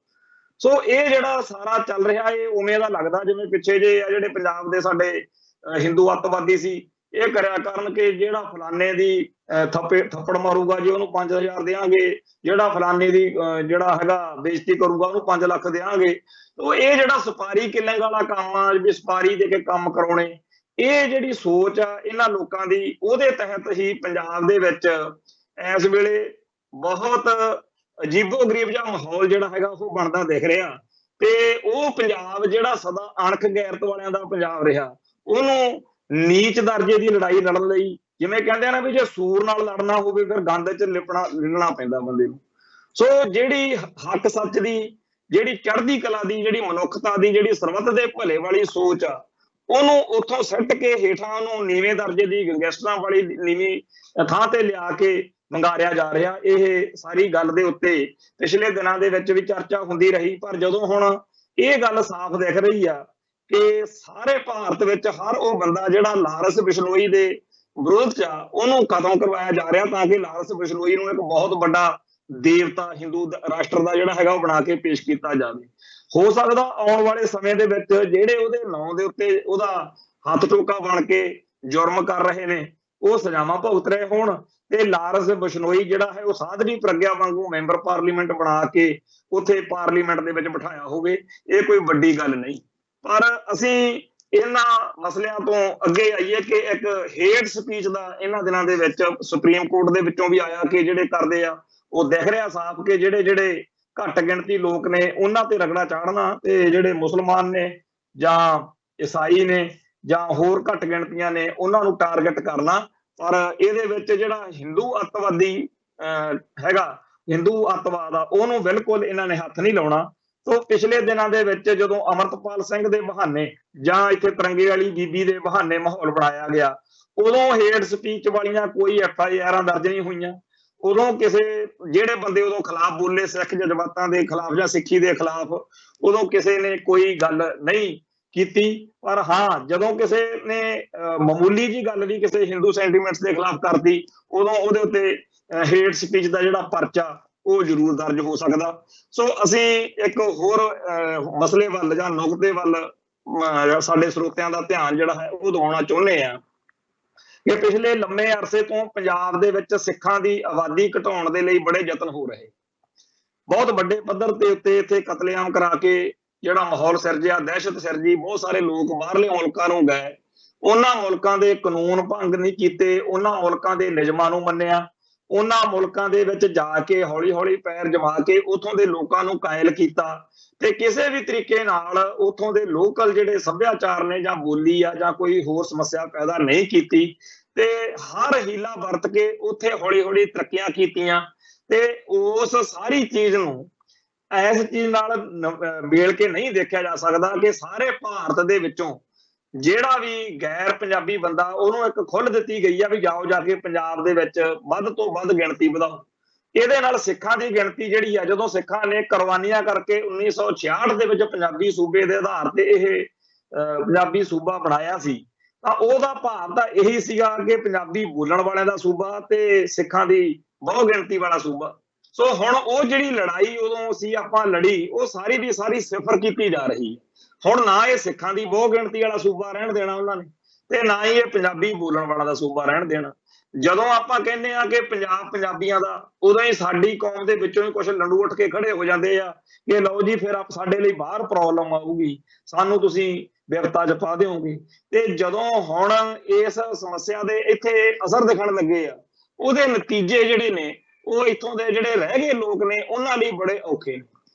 ਸੋ ਇਹ ਜਿਹੜਾ ਸਾਰਾ ਚੱਲ ਰਿਹਾ, ਇਹ ਉਵੇਂ ਦਾ ਲੱਗਦਾ ਜਿਵੇਂ ਪਿੱਛੇ ਜੇ ਆ ਜਿਹੜੇ ਪੰਜਾਬ ਦੇ ਸਾਡੇ ਹਿੰਦੂ ਅੱਤਵਾਦੀ ਸੀ, ਇਹ ਕਰਿਆ ਕਰਨ ਕਿ ਜਿਹੜਾ ਫਲਾਨੇ ਦੀ ਥੱਪੜ ਮਾਰੂਗਾ ਜੀ ਉਹਨੂੰ 5000 ਦੇਵਾਂਗੇ, ਜਿਹੜਾ ਫਲਾਨੇ ਦੀ ਜਿਹੜਾ ਹੈਗਾ ਬੇਇੱਜ਼ਤੀ ਕਰੂਗਾ ਉਹਨੂੰ 5 ਲੱਖ ਦੇਵਾਂਗੇ। ਤੋ ਇਹ ਜਿਹੜਾ ਸਪਾਰੀ ਕਿਲਿੰਗ ਵਾਲਾ ਕੰਮ ਆ, ਵੀ ਸਪਾਰੀ ਦੇ ਕੇ ਕੰਮ ਕਰਾਉਣੇ, ਇਹ ਜਿਹੜੀ ਸੋਚ ਆ ਇਹਨਾਂ ਲੋਕਾਂ ਦੀ, ਉਹਦੇ ਤਹਿਤ ਹੀ ਪੰਜਾਬ ਦੇ ਵਿੱਚ ਇਸ ਵੇਲੇ ਬਹੁਤ ਅਜੀਬੋ ਗਰੀਬ ਜਿਹਾ ਮਾਹੌਲ ਜਿਹੜਾ ਹੈਗਾ ਉਹ ਬਣਦਾ ਦਿਖ ਰਿਹਾ। ਤੇ ਉਹ ਪੰਜਾਬ ਜਿਹੜਾ ਸਦਾ ਅਣਖ ਗੈਰਤ ਵਾਲਿਆਂ ਦਾ ਪੰਜਾਬ ਰਿਹਾ, ਉਹਨੂੰ ਨੀਚ ਦਰਜੇ ਦੀ ਲੜਾਈ ਲੜਨ ਲਈ, ਜਿਵੇਂ ਕਹਿੰਦੇ ਆ ਨਾ ਵੀ ਜੇ ਸੂਰ ਨਾਲ ਲੜਨਾ ਹੋਵੇ ਫਿਰ ਗੰਦ 'ਚ ਲਿਪਣਾ ਪੈਂਦਾ ਬੰਦੇ ਨੂੰ। ਸੋ ਜਿਹੜੀ ਹੱਕ ਸੱਚ ਦੀ, ਜਿਹੜੀ ਚੜ੍ਹਦੀ ਕਲਾ ਦੀ, ਜਿਹੜੀ ਮਨੁੱਖਤਾ ਦੀ, ਜਿਹੜੀ ਸਰਬੱਤ ਦੇ ਭਲੇ ਵਾਲੀ ਸੋਚ ਆ, ਉਹਨੂੰ ਉੱਥੋਂ ਸਿੱਟ ਕੇ ਹੇਠਾਂ ਉਹਨੂੰ ਨੀਵੇਂ ਦਰਜੇ ਦੀ ਗੈਂਗਸਟਰਾਂ ਵਾਲੀ ਨੀਵੀਂ ਥਾਂ ਤੇ ਲਿਆ ਕੇ ਵੰਗਾਰਿਆ ਜਾ ਰਿਹਾ। ਇਹ ਸਾਰੀ ਗੱਲ ਦੇ ਉੱਤੇ ਪਿਛਲੇ ਦਿਨਾਂ ਦੇ ਵਿੱਚ ਵੀ ਚਰਚਾ ਹੁੰਦੀ ਰਹੀ, ਪਰ ਜਦੋਂ ਹੁਣ ਇਹ ਗੱਲ ਸਾਫ਼ ਦਿਖ ਰਹੀ ਆ ਕਿ ਸਾਰੇ ਭਾਰਤ ਵਿੱਚ ਹਰ ਉਹ ਬੰਦਾ ਜਿਹੜਾ ਲਾਰੈਂਸ ਬਿਸ਼ਨੋਈ ਦੇ ਵਿਰੋਧ 'ਚ ਆ, ਉਹਨੂੰ ਖਤਮ ਕਰਵਾਇਆ ਜਾ ਰਿਹਾ ਤਾਂ ਕਿ ਲਾਰੈਂਸ ਬਿਸ਼ਨੋਈ ਨੂੰ ਇੱਕ ਬਹੁਤ ਵੱਡਾ ਦੇਵਤਾ ਹਿੰਦੂ ਰਾਸ਼ਟਰ ਦਾ ਜਿਹੜਾ ਹੈਗਾ ਉਹ ਬਣਾ ਕੇ ਪੇਸ਼ ਕੀਤਾ ਜਾਵੇ। ਹੋ ਸਕਦਾ ਆਉਣ ਵਾਲੇ ਸਮੇਂ ਦੇ ਵਿੱਚ ਜਿਹੜੇ ਉਹਦੇ ਨਾਂ ਦੇ ਉੱਤੇ ਉਹਦਾ ਹੱਥ ਟੋਕਾ ਬਣ ਕੇ ਜੁਰਮ ਕਰ ਰਹੇ ਨੇ, ਉਹ ਸਜ਼ਾਵਾਂ ਭੁਗਤ ਰਹੇ ਹੋਣ, ਤੇ ਲਾਰੈਂਸ ਬਿਸ਼ਨੋਈ ਜਿਹੜਾ ਹੈ ਉਹ ਸਾਧਵੀ ਪ੍ਰਗਿਆ ਵਾਂਗੂ ਮੈਂਬਰ ਪਾਰਲੀਮੈਂਟ ਬਣਾ ਕੇ ਉੱਥੇ ਪਾਰਲੀਮੈਂਟ ਦੇ ਵਿੱਚ ਬਿਠਾਇਆ ਹੋਵੇ। ਇਹ ਕੋਈ ਵੱਡੀ ਗੱਲ ਨਹੀਂ। ਪਰ ਅਸੀਂ ਇਹਨਾਂ ਮਸਲਿਆਂ ਤੋਂ ਅੱਗੇ ਆਈਏ ਕਿ ਇੱਕ ਹੇਟ ਸਪੀਚ ਦਾ ਇਹਨਾਂ ਦਿਨਾਂ ਦੇ ਵਿੱਚ ਸੁਪਰੀਮ ਕੋਰਟ ਦੇ ਵਿੱਚੋਂ ਵੀ ਆਇਆ ਕਿ ਜਿਹੜੇ ਕਰਦੇ ਆ, ਉਹ ਦਿਖ ਰਿਹਾ ਸਾਫ਼ ਕਿ ਜਿਹੜੇ ਘੱਟ ਗਿਣਤੀ ਲੋਕ ਨੇ ਉਹਨਾਂ ਤੇ ਰਗੜਾ ਚਾੜਨਾ, ਤੇ ਜਿਹੜੇ ਮੁਸਲਮਾਨ ਨੇ ਜਾਂ ਈਸਾਈ ਨੇ ਜਾਂ ਹੋਰ ਘੱਟ ਗਿਣਤੀਆਂ ਨੇ ਉਹਨਾਂ ਨੂੰ ਟਾਰਗੇਟ ਕਰਨਾ। ਪਰ ਇਹਦੇ ਵਿੱਚ ਜਿਹੜਾ ਹਿੰਦੂ ਅੱਤਵਾਦੀ ਹੈਗਾ, ਹਿੰਦੂ ਅੱਤਵਾਦ ਆ, ਉਹਨੂੰ ਬਿਲਕੁਲ ਇਹਨਾਂ ਨੇ ਹੱਥ ਨਹੀਂ ਲਾਉਣਾ। ਸੋ ਪਿਛਲੇ ਦਿਨਾਂ ਦੇ ਵਿੱਚ ਜਦੋਂ ਅਮਰਤਪਾਲ ਸਿੰਘ ਦੇ ਬਹਾਨੇ ਜਾਂ ਇੱਥੇ ਤਿਰੰਗੇ ਵਾਲੀ ਬੀਬੀ ਦੇ ਬਹਾਨੇ ਮਾਹੌਲ ਬਣਾਇਆ ਗਿਆ, ਉਦੋਂ ਹੇਟ ਸਪੀਚ ਵਾਲੀਆਂ ਕੋਈ FIRਾਂ ਦਰਜ ਨਹੀਂ ਹੋਈਆਂ। ਉਦੋਂ ਕਿਸੇ ਜਿਹੜੇ ਬੰਦੇ ਉਦੋਂ ਖਿਲਾਫ ਬੋਲੇ, ਸਿੱਖ ਜਜ਼ਬਾਤਾਂ ਦੇ ਖਿਲਾਫ ਜਾਂ ਸਿੱਖੀ ਦੇ ਖਿਲਾਫ, ਉਦੋਂ ਕਿਸੇ ਨੇ ਕੋਈ ਗੱਲ ਨਹੀਂ ਕੀਤੀ। ਪਰ ਹਾਂ, ਜਦੋਂ ਕਿਸੇ ਨੇ ਮਾਮੂਲੀ ਜੀ ਗੱਲ ਵੀ ਕਿਸੇ ਹਿੰਦੂ ਸੈਂਟੀਮੈਂਟਸ ਦੇ ਖਿਲਾਫ ਕਰਤੀ, ਉਦੋਂ ਉਹਦੇ ਉੱਤੇ ਹੇਟ ਸਪੀਚ ਦਾ ਜਿਹੜਾ ਪਰਚਾ ਉਹ ਜ਼ਰੂਰ ਦਰਜ ਹੋ ਸਕਦਾ। ਸੋ ਅਸੀਂ ਇੱਕ ਹੋਰ ਮਸਲੇ ਵੱਲ ਜਾਂ ਨੁਕਤੇ ਵੱਲ ਸਾਡੇ ਸਰੋਤਿਆਂ ਦਾ ਧਿਆਨ ਜਿਹੜਾ ਹੈ ਉਹ ਦਿਵਾਉਣਾ ਚਾਹੁੰਦੇ ਆ ਕਿ ਪਿਛਲੇ ਲੰਮੇ ਅਰਸੇ ਤੋਂ ਪੰਜਾਬ ਦੇ ਵਿੱਚ ਸਿੱਖਾਂ ਦੀ ਆਬਾਦੀ ਘਟਾਉਣ ਦੇ ਲਈ ਬੜੇ ਯਤਨ ਹੋ ਰਹੇ। ਬਹੁਤ ਵੱਡੇ ਪੱਧਰ ਤੇ ਉੱਤੇ ਇੱਥੇ ਕਤਲੇਆਮ ਕਰਾ ਕੇ ਜਿਹੜਾ ਮਾਹੌਲ ਸਿਰਜਿਆ, ਦਹਿਸ਼ਤ ਸਿਰਜੀ, ਬਹੁਤ ਸਾਰੇ ਲੋਕ ਬਾਹਰਲੇ ਮੁਲਕਾਂ ਨੂੰ ਗਏ, ਉਹਨਾਂ ਮੁਲਕਾਂ ਦੇ ਕਾਨੂੰਨ ਭੰਗ ਨਹੀਂ ਕੀਤੇ, ਉਹਨਾਂ ਮੁਲਕਾਂ ਦੇ ਨਿਯਮਾਂ ਨੂੰ ਮੰਨਿਆ, ਉਹਨਾਂ ਮੁਲਕਾਂ ਦੇ ਵਿੱਚ ਜਾ ਕੇ ਹੌਲੀ ਹੌਲੀ ਪੈਰ ਜਮਾ ਕੇ ਉੱਥੋਂ ਦੇ ਲੋਕਾਂ ਨੂੰ ਕਾਇਲ ਕੀਤਾ, ਤੇ ਕਿਸੇ ਵੀ ਤਰੀਕੇ ਨਾਲ ਉੱਥੋਂ ਦੇ ਲੋਕਲ ਜਿਹੜੇ ਸੱਭਿਆਚਾਰ ਨੇ ਜਾਂ ਬੋਲੀ ਆ ਜਾਂ ਕੋਈ ਹੋਰ ਸਮੱਸਿਆ ਪੈਦਾ ਨਹੀਂ ਕੀਤੀ, ਤੇ ਹਰ ਹੀਲਾ ਵਰਤ ਕੇ ਉੱਥੇ ਹੌਲੀ ਹੌਲੀ ਤਰੱਕੀਆਂ ਕੀਤੀਆਂ। ਤੇ ਉਸ ਸਾਰੀ ਚੀਜ਼ ਨੂੰ ਇਸ ਚੀਜ਼ ਨਾਲ ਮੇਲ ਕੇ ਨਹੀਂ ਦੇਖਿਆ ਜਾ ਸਕਦਾ ਕਿ ਸਾਰੇ ਭਾਰਤ ਦੇ ਵਿੱਚੋਂ ਜਿਹੜਾ ਵੀ ਗੈਰ ਪੰਜਾਬੀ ਬੰਦਾ ਉਹਨੂੰ ਇੱਕ ਖੁੱਲ੍ਹ ਦਿੱਤੀ ਗਈ ਆ ਵੀ ਜਾਓ ਜਾ ਕੇ ਪੰਜਾਬ ਦੇ ਵਿੱਚ ਵੱਧ ਤੋਂ ਵੱਧ ਗਿਣਤੀ ਵਧਾਓ। ਇਹਦੇ ਨਾਲ ਸਿੱਖਾਂ ਦੀ ਗਿਣਤੀ ਜਿਹੜੀ ਆ, ਜਦੋਂ ਸਿੱਖਾਂ ਨੇ ਕੁਰਬਾਨੀਆਂ ਕਰਕੇ 1966 ਦੇ ਵਿੱਚ ਪੰਜਾਬੀ ਸੂਬੇ ਦੇ ਆਧਾਰ ਤੇ ਇਹ ਪੰਜਾਬੀ ਸੂਬਾ ਬਣਾਇਆ ਸੀ, ਤਾਂ ਉਹਦਾ ਭਾਵ ਤਾਂ ਇਹੀ ਸੀਗਾ ਕਿ ਪੰਜਾਬੀ ਬੋਲਣ ਵਾਲਿਆਂ ਦਾ ਸੂਬਾ ਤੇ ਸਿੱਖਾਂ ਦੀ ਬਹੁ ਗਿਣਤੀ ਵਾਲਾ ਸੂਬਾ। ਸੋ ਹੁਣ ਉਹ ਜਿਹੜੀ ਲੜਾਈ ਉਦੋਂ ਸੀ ਆਪਾਂ ਲੜੀ, ਉਹ ਸਾਰੀ ਦੀ ਸਾਰੀ ਸਿਫਰ ਕੀਤੀ ਜਾ ਰਹੀ ਹੈ। ਹੁਣ ਨਾ ਇਹ ਸਿੱਖਾਂ ਦੀ ਬਹੁ ਗਿਣਤੀ ਵਾਲਾ ਸੂਬਾ ਰਹਿਣ ਦੇਣਾ ਉਹਨਾਂ ਨੇ, ਤੇ ਨਾ ਹੀ ਇਹ ਪੰਜਾਬੀ ਬੋਲਣ ਵਾਲਾ ਦਾ ਸੂਬਾ ਰਹਿਣ ਦੇਣਾ। ਜਦੋਂ ਆਪਾਂ ਕਹਿੰਦੇ ਆ ਕਿ ਪੰਜਾਬ ਪੰਜਾਬੀਆਂ ਦਾ, ਉਦੋਂ ਹੀ ਸਾਡੀ ਕੌਮ ਦੇ ਵਿੱਚੋਂ ਹੀ ਕੁਝ ਲੰਡੂ ਉੱਠ ਕੇ ਖੜੇ ਹੋ ਜਾਂਦੇ ਆ ਕਿ ਲਓ ਜੀ ਫਿਰ ਆਪ ਸਾਡੇ ਲਈ ਬਾਹਰ ਪ੍ਰੋਬਲਮ ਆਊਗੀ, ਸਾਨੂੰ ਤੁਸੀਂ ਵਿਪਤਾ 'ਚ ਪਾ ਦਿਓਗੇ। ਤੇ ਜਦੋਂ ਹੁਣ ਇਸ ਸਮੱਸਿਆ ਦੇ ਇੱਥੇ ਅਸਰ ਦਿਖਣ ਲੱਗੇ ਆ, ਉਹਦੇ ਨਤੀਜੇ ਜਿਹੜੇ ਨੇ ਉਹ ਇੱਥੋਂ ਦੇ ਜਿਹੜੇ ਰਹਿ ਗਏ ਲੋਕ ਨੇ ਉਹਨਾਂ ਲਈ ਬੜੇ ਔਖੇ ਨੇ।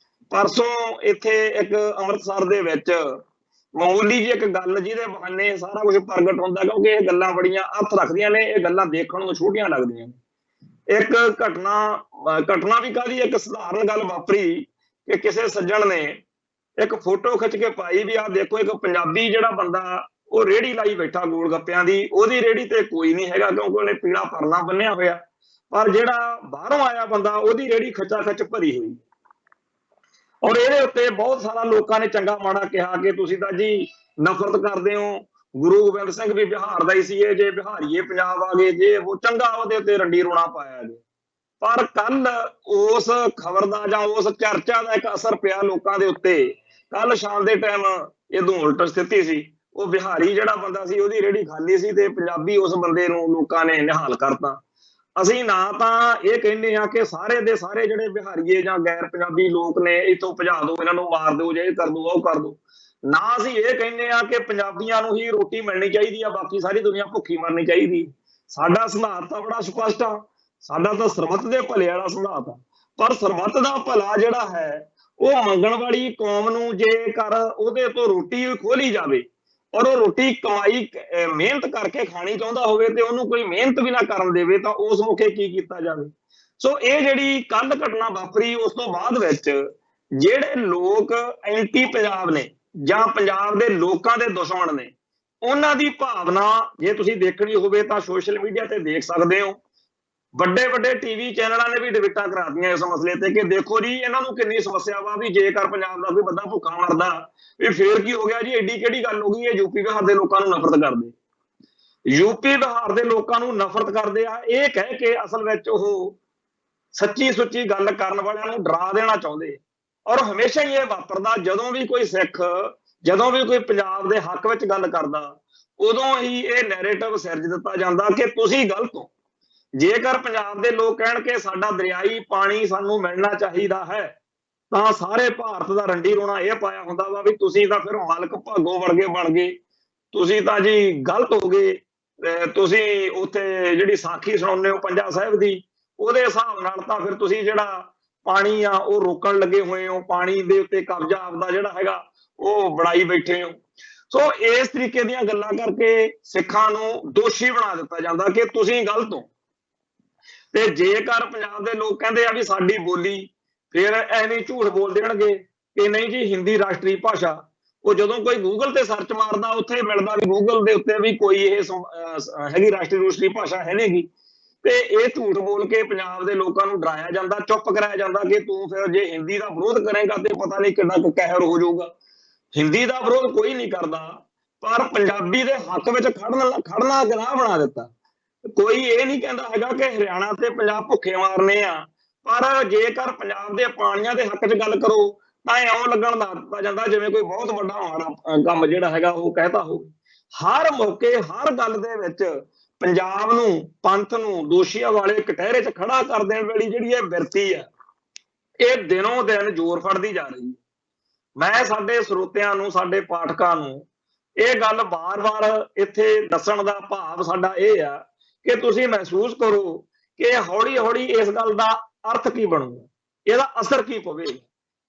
ਪਰਸੋਂ ਇੱਥੇ ਇੱਕ ਅੰਮ੍ਰਿਤਸਰ ਦੇ ਵਿੱਚ ਮਾਮੂਲੀ ਜਿਹੀ ਇੱਕ ਗੱਲ ਜਿਹਦੇ ਬਹਾਨੇ ਸਾਰਾ ਕੁਝ ਪ੍ਰਗਟ ਹੁੰਦਾ, ਕਿਉਂਕਿ ਇਹ ਗੱਲਾਂ ਬੜੀਆਂ ਅਰਥ ਰੱਖਦੀਆਂ ਨੇ, ਇਹ ਗੱਲਾਂ ਦੇਖਣ ਨੂੰ ਛੋਟੀਆਂ ਲੱਗਦੀਆਂ ਨੇ। ਇੱਕ ਘਟਨਾ ਵੀ ਕਾਹਦੀ, ਇੱਕ ਸਧਾਰਨ ਗੱਲ ਵਾਪਰੀ ਕਿ ਕਿਸੇ ਸੱਜਣ ਨੇ ਇੱਕ ਫੋਟੋ ਖਿੱਚ ਕੇ ਪਾਈ ਵੀ ਆਹ ਦੇਖੋ ਇੱਕ ਪੰਜਾਬੀ ਜਿਹੜਾ ਬੰਦਾ ਉਹ ਰੇਹੜੀ ਲਾਈ ਬੈਠਾ ਗੋਲ ਗੱਪਿਆਂ ਦੀ, ਉਹਦੀ ਰੇਹੜੀ ਤੇ ਕੋਈ ਨਹੀਂ ਹੈਗਾ ਕਿਉਂਕਿ ਉਹਨੇ ਪੀਲਾ ਪਰਨਾ ਬੰਨਿਆ ਹੋਇਆ, ਪਰ ਜਿਹੜਾ ਬਾਹਰੋਂ ਆਇਆ ਬੰਦਾ ਉਹਦੀ ਰੇਹੜੀ ਖੱਚਾ ਖੱਚ ਭਰੀ ਹੋਈ। ਔਰ ਇਹਦੇ ਉੱਤੇ ਬਹੁਤ ਸਾਰਾ ਲੋਕਾਂ ਨੇ ਚੰਗਾ ਮਾੜਾ ਕਿਹਾ ਕਿ ਤੁਸੀਂ ਤਾਂ ਜੀ ਨਫ਼ਰਤ ਕਰਦੇ ਹੋ, ਗੁਰੂ ਗੋਬਿੰਦ ਸਿੰਘ ਵੀ ਬਿਹਾਰ ਦਾ ਹੀ ਸੀ, ਇਹ ਜੇ ਬਿਹਾਰੀਏ ਪੰਜਾਬ ਆ ਗਏ ਜੇ ਉਹ ਚੰਗਾ ਉਹਦੇ ਉੱਤੇ ਰੰਡੀ ਰੋਣਾ ਪਾਇਆ ਜੀ। ਪਰ ਕੱਲ ਉਸ ਖਬਰ ਦਾ ਜਾਂ ਉਸ ਚਰਚਾ ਦਾ ਇੱਕ ਅਸਰ ਪਿਆ ਲੋਕਾਂ ਦੇ ਉੱਤੇ। ਕੱਲ ਸ਼ਾਮ ਦੇ ਟਾਈਮ ਇਹਦੋਂ ਉਲਟ ਸਥਿਤੀ ਸੀ, ਉਹ ਬਿਹਾਰੀ ਜਿਹੜਾ ਬੰਦਾ ਸੀ ਉਹਦੀ ਰੇਹੜੀ ਖਾਲੀ ਸੀ ਤੇ ਪੰਜਾਬੀ ਉਸ ਬੰਦੇ ਨੂੰ ਲੋਕਾਂ ਨੇ ਨਿਹਾਲ ਕਰਤਾ। ਅਸੀਂ ਨਾ ਤਾਂ ਇਹ ਕਹਿੰਦੇ ਆ ਕਿ ਸਾਰੇ ਦੇ ਸਾਰੇ ਜਿਹੜੇ ਬਿਹਾਰੀਏ ਜਾਂ ਗੈਰ ਪੰਜਾਬੀ ਲੋਕ ਨੇ ਇੱਥੋਂ ਭਜਾ ਦਿਓ, ਇਹਨਾਂ ਨੂੰ ਮਾਰ ਦਿਓ, ਜੇ ਇਹ ਕਰ ਦਿਓ ਉਹ ਕਰ ਦਿਓ, ਨਾ ਅਸੀਂ ਇਹ ਕਹਿੰਦੇ ਆ ਕਿ ਪੰਜਾਬੀਆਂ ਨੂੰ ਹੀ ਰੋਟੀ ਮਿਲਣੀ ਚਾਹੀਦੀ ਆ, ਬਾਕੀ ਸਾਰੀ ਦੁਨੀਆ ਭੁੱਖੀ ਮਰਨੀ ਚਾਹੀਦੀ। ਸਾਡਾ ਸਿਧਾਂਤ ਤਾਂ ਬੜਾ ਸਪਸ਼ਟ ਆ, ਸਾਡਾ ਤਾਂ ਸਰਬੱਤ ਦੇ ਭਲੇ ਵਾਲਾ ਸਿਧਾਂਤ ਆ। ਪਰ ਸਰਬੱਤ ਦਾ ਭਲਾ ਜਿਹੜਾ ਹੈ ਉਹ ਮੰਗਣ ਵਾਲੀ ਕੌਮ ਨੂੰ ਜੇਕਰ ਉਹਦੇ ਤੋਂ ਰੋਟੀ ਖੋਲੀ ਜਾਵੇ ਔਰ ਉਹ ਰੋਟੀ ਕਮਾਈ ਮਿਹਨਤ ਕਰਕੇ ਖਾਣੀ ਚਾਹੁੰਦਾ ਹੋਵੇ ਤੇ ਉਹਨੂੰ ਕੋਈ ਮਿਹਨਤ ਵੀ ਨਾ ਕਰਨ ਦੇਵੇ, ਤਾਂ ਉਸ ਮੌਕੇ ਕੀ ਕੀਤਾ ਜਾਵੇ। ਸੋ ਇਹ ਜਿਹੜੀ ਕੱਲ ਘਟਨਾ ਵਾਪਰੀ, ਉਸ ਤੋਂ ਬਾਅਦ ਵਿੱਚ ਜਿਹੜੇ ਲੋਕ ਐਂਟੀ ਪੰਜਾਬ ਨੇ ਜਾਂ ਪੰਜਾਬ ਦੇ ਲੋਕਾਂ ਦੇ ਦੁਸ਼ਮਣ ਨੇ, ਉਹਨਾਂ ਦੀ ਭਾਵਨਾ ਜੇ ਤੁਸੀਂ ਦੇਖਣੀ ਹੋਵੇ ਤਾਂ ਸੋਸ਼ਲ ਮੀਡੀਆ ਤੇ ਦੇਖ ਸਕਦੇ ਹੋ। ਵੱਡੇ ਵੱਡੇ ਟੀਵੀ ਚੈਨਲਾਂ ਨੇ ਵੀ ਡਿਬੇਟਾਂ ਕਰਾਤੀਆਂ ਇਸ ਮਸਲੇ ਤੇ ਕਿ ਦੇਖੋ ਜੀ ਇਹਨਾਂ ਨੂੰ ਕਿੰਨੀ ਸਮੱਸਿਆ ਵਾ ਵੀ ਜੇਕਰ ਪੰਜਾਬ ਦਾ ਕੋਈ ਬੰਦਾ ਭੁੱਖਾ ਮਰਦਾ ਵੀ ਫੇਰ ਕੀ ਹੋ ਗਿਆ ਜੀ, ਐਡੀ ਕਿਹੜੀ ਗੱਲ ਹੋ ਗਈ, ਇਹ ਯੂਪੀ ਬਿਹਾਰ ਦੇ ਲੋਕਾਂ ਨੂੰ ਨਫ਼ਰਤ ਕਰਦੇ, ਯੂਪੀ ਬਿਹਾਰ ਦੇ ਲੋਕਾਂ ਨੂੰ ਨਫ਼ਰਤ ਕਰਦੇ ਆ, ਇਹ ਕਹਿ ਕੇ ਅਸਲ ਵਿੱਚ ਉਹ ਸੱਚੀ ਸੁੱਚੀ ਗੱਲ ਕਰਨ ਵਾਲਿਆਂ ਨੂੰ ਡਰਾ ਦੇਣਾ ਚਾਹੁੰਦੇ। ਔਰ ਹਮੇਸ਼ਾ ਹੀ ਇਹ ਵਾਪਰਦਾ, ਜਦੋਂ ਵੀ ਕੋਈ ਸਿੱਖ, ਜਦੋਂ ਵੀ ਕੋਈ ਪੰਜਾਬ ਦੇ ਹੱਕ ਵਿੱਚ ਗੱਲ ਕਰਦਾ, ਉਦੋਂ ਹੀ ਇਹ ਨੈਰੇਟਿਵ ਸਿਰਜ ਦਿੱਤਾ ਜਾਂਦਾ ਕਿ ਤੁਸੀਂ ਗਲਤ ਹੋ। ਜੇਕਰ ਪੰਜਾਬ ਦੇ ਲੋਕ ਕਹਿਣ ਕਿ ਸਾਡਾ ਦਰਿਆਈ ਪਾਣੀ ਸਾਨੂੰ ਮਿਲਣਾ ਚਾਹੀਦਾ ਹੈ, ਤਾਂ ਸਾਰੇ ਭਾਰਤ ਦਾ ਰੰਡੀ ਰੋਣਾ ਇਹ ਪਾਇਆ ਹੁੰਦਾ ਵਾ ਵੀ ਤੁਸੀਂ ਤਾਂ ਫਿਰ ਮਾਲਕ ਭਾਗੋ ਵਰਗੇ ਬਣ ਗਏ, ਤੁਸੀਂ ਤਾਂ ਜੀ ਗਲਤ ਹੋ ਗਏ। ਤੁਸੀਂ ਉੱਥੇ ਜਿਹੜੀ ਸਾਖੀ ਸੁਣਾਉਂਦੇ ਹੋ ਪੰਜਾ ਸਾਹਿਬ ਦੀ, ਉਹਦੇ ਹਿਸਾਬ ਨਾਲ ਤਾਂ ਫਿਰ ਤੁਸੀਂ ਜਿਹੜਾ ਪਾਣੀ ਆ ਉਹ ਰੋਕਣ ਲੱਗੇ ਹੋਏ ਹੋ, ਪਾਣੀ ਦੇ ਉੱਤੇ ਕਬਜ਼ਾ ਆਪਦਾ ਜਿਹੜਾ ਹੈਗਾ ਉਹ ਬਣਾਈ ਬੈਠੇ ਹੋ। ਸੋ ਇਸ ਤਰੀਕੇ ਦੀਆਂ ਗੱਲਾਂ ਕਰਕੇ ਸਿੱਖਾਂ ਨੂੰ ਦੋਸ਼ੀ ਬਣਾ ਦਿੱਤਾ ਜਾਂਦਾ ਕਿ ਤੁਸੀਂ ਗਲਤ ਹੋ। ਤੇ ਜੇਕਰ ਪੰਜਾਬ ਦੇ ਲੋਕ ਕਹਿੰਦੇ ਆ ਵੀ ਸਾਡੀ ਬੋਲੀ, ਫਿਰ ਐਵੇਂ ਝੂਠ ਬੋਲ ਦੇਣਗੇ ਕਿ ਨਹੀਂ ਜੀ ਹਿੰਦੀ ਰਾਸ਼ਟਰੀ ਭਾਸ਼ਾ। ਉਹ ਜਦੋਂ ਕੋਈ ਗੂਗਲ ਤੇ ਸਰਚ ਮਾਰਦਾ ਉੱਥੇ ਮਿਲਦਾ ਵੀ ਗੂਗਲ ਦੇ ਉੱਤੇ ਵੀ ਕੋਈ ਇਹ ਹੈਗੀ ਰਾਸ਼ਟਰੀ ਭਾਸ਼ਾ ਹੈ ਨਹੀਂਗੀ। ਤੇ ਇਹ ਝੂਠ ਬੋਲ ਕੇ ਪੰਜਾਬ ਦੇ ਲੋਕਾਂ ਨੂੰ ਡਰਾਇਆ ਜਾਂਦਾ, ਚੁੱਪ ਕਰਾਇਆ ਜਾਂਦਾ ਕਿ ਤੂੰ ਫਿਰ ਜੇ ਹਿੰਦੀ ਦਾ ਵਿਰੋਧ ਕਰੇਗਾ ਤੇ ਪਤਾ ਨਹੀਂ ਕਿੰਨਾ ਕੁ ਕਹਿਰ ਹੋ ਜਾਊਗਾ। ਹਿੰਦੀ ਦਾ ਵਿਰੋਧ ਕੋਈ ਨਹੀਂ ਕਰਦਾ, ਪਰ ਪੰਜਾਬੀ ਦੇ ਹੱਕ ਵਿੱਚ ਖੜਨਾ ਗੁਨਾਹ ਬਣਾ ਦਿੱਤਾ। ਕੋਈ ਇਹ ਨਹੀਂ ਕਹਿੰਦਾ ਹੈਗਾ ਕਿ ਹਰਿਆਣਾ ਤੇ ਪੰਜਾਬ ਭੁੱਖੇ ਮਾਰਨੇ ਆ, ਪਰ ਜੇਕਰ ਪੰਜਾਬ ਦੇ ਪਾਣੀਆਂ ਦੇ ਹੱਕ 'ਚ ਗੱਲ ਕਰੋ ਤਾਂ ਇਉਂ ਲੱਗਣ ਲੱਗ ਦਿੱਤਾ ਜਾਂਦਾ ਜਿਵੇਂ ਕੋਈ ਬਹੁਤ ਵੱਡਾ ਮਾੜਾ ਕੰਮ ਜਿਹੜਾ ਹੈਗਾ ਉਹ ਕਹਿਤਾ ਹੋਵੇ। ਹਰ ਮੌਕੇ ਹਰ ਗੱਲ ਦੇ ਵਿੱਚ ਪੰਜਾਬ ਨੂੰ, ਪੰਥ ਨੂੰ ਦੋਸ਼ੀਆਂ ਵਾਲੇ ਕਟਹਿਰੇ 'ਚ ਖੜਾ ਕਰ ਦੇਣ ਵਾਲੀ ਜਿਹੜੀ ਇਹ ਬਿਰਤੀ ਆ, ਇਹ ਦਿਨੋਂ ਦਿਨ ਜ਼ੋਰ ਫੜਦੀ ਜਾ ਰਹੀ ਹੈ। ਮੈਂ ਸਾਡੇ ਸਰੋਤਿਆਂ ਨੂੰ, ਸਾਡੇ ਪਾਠਕਾਂ ਨੂੰ ਇਹ ਗੱਲ ਵਾਰ-ਵਾਰ ਇੱਥੇ ਦੱਸਣ ਦਾ ਭਾਵ ਸਾਡਾ ਇਹ ਆ ਕਿ ਤੁਸੀਂ ਮਹਿਸੂਸ ਕਰੋ ਕਿ ਹੌਲੀ ਹੌਲੀ ਇਸ ਗੱਲ ਦਾ ਅਰਥ ਕੀ ਬਣੂਗਾ, ਇਹਦਾ ਅਸਰ ਕੀ ਪਵੇਗਾ।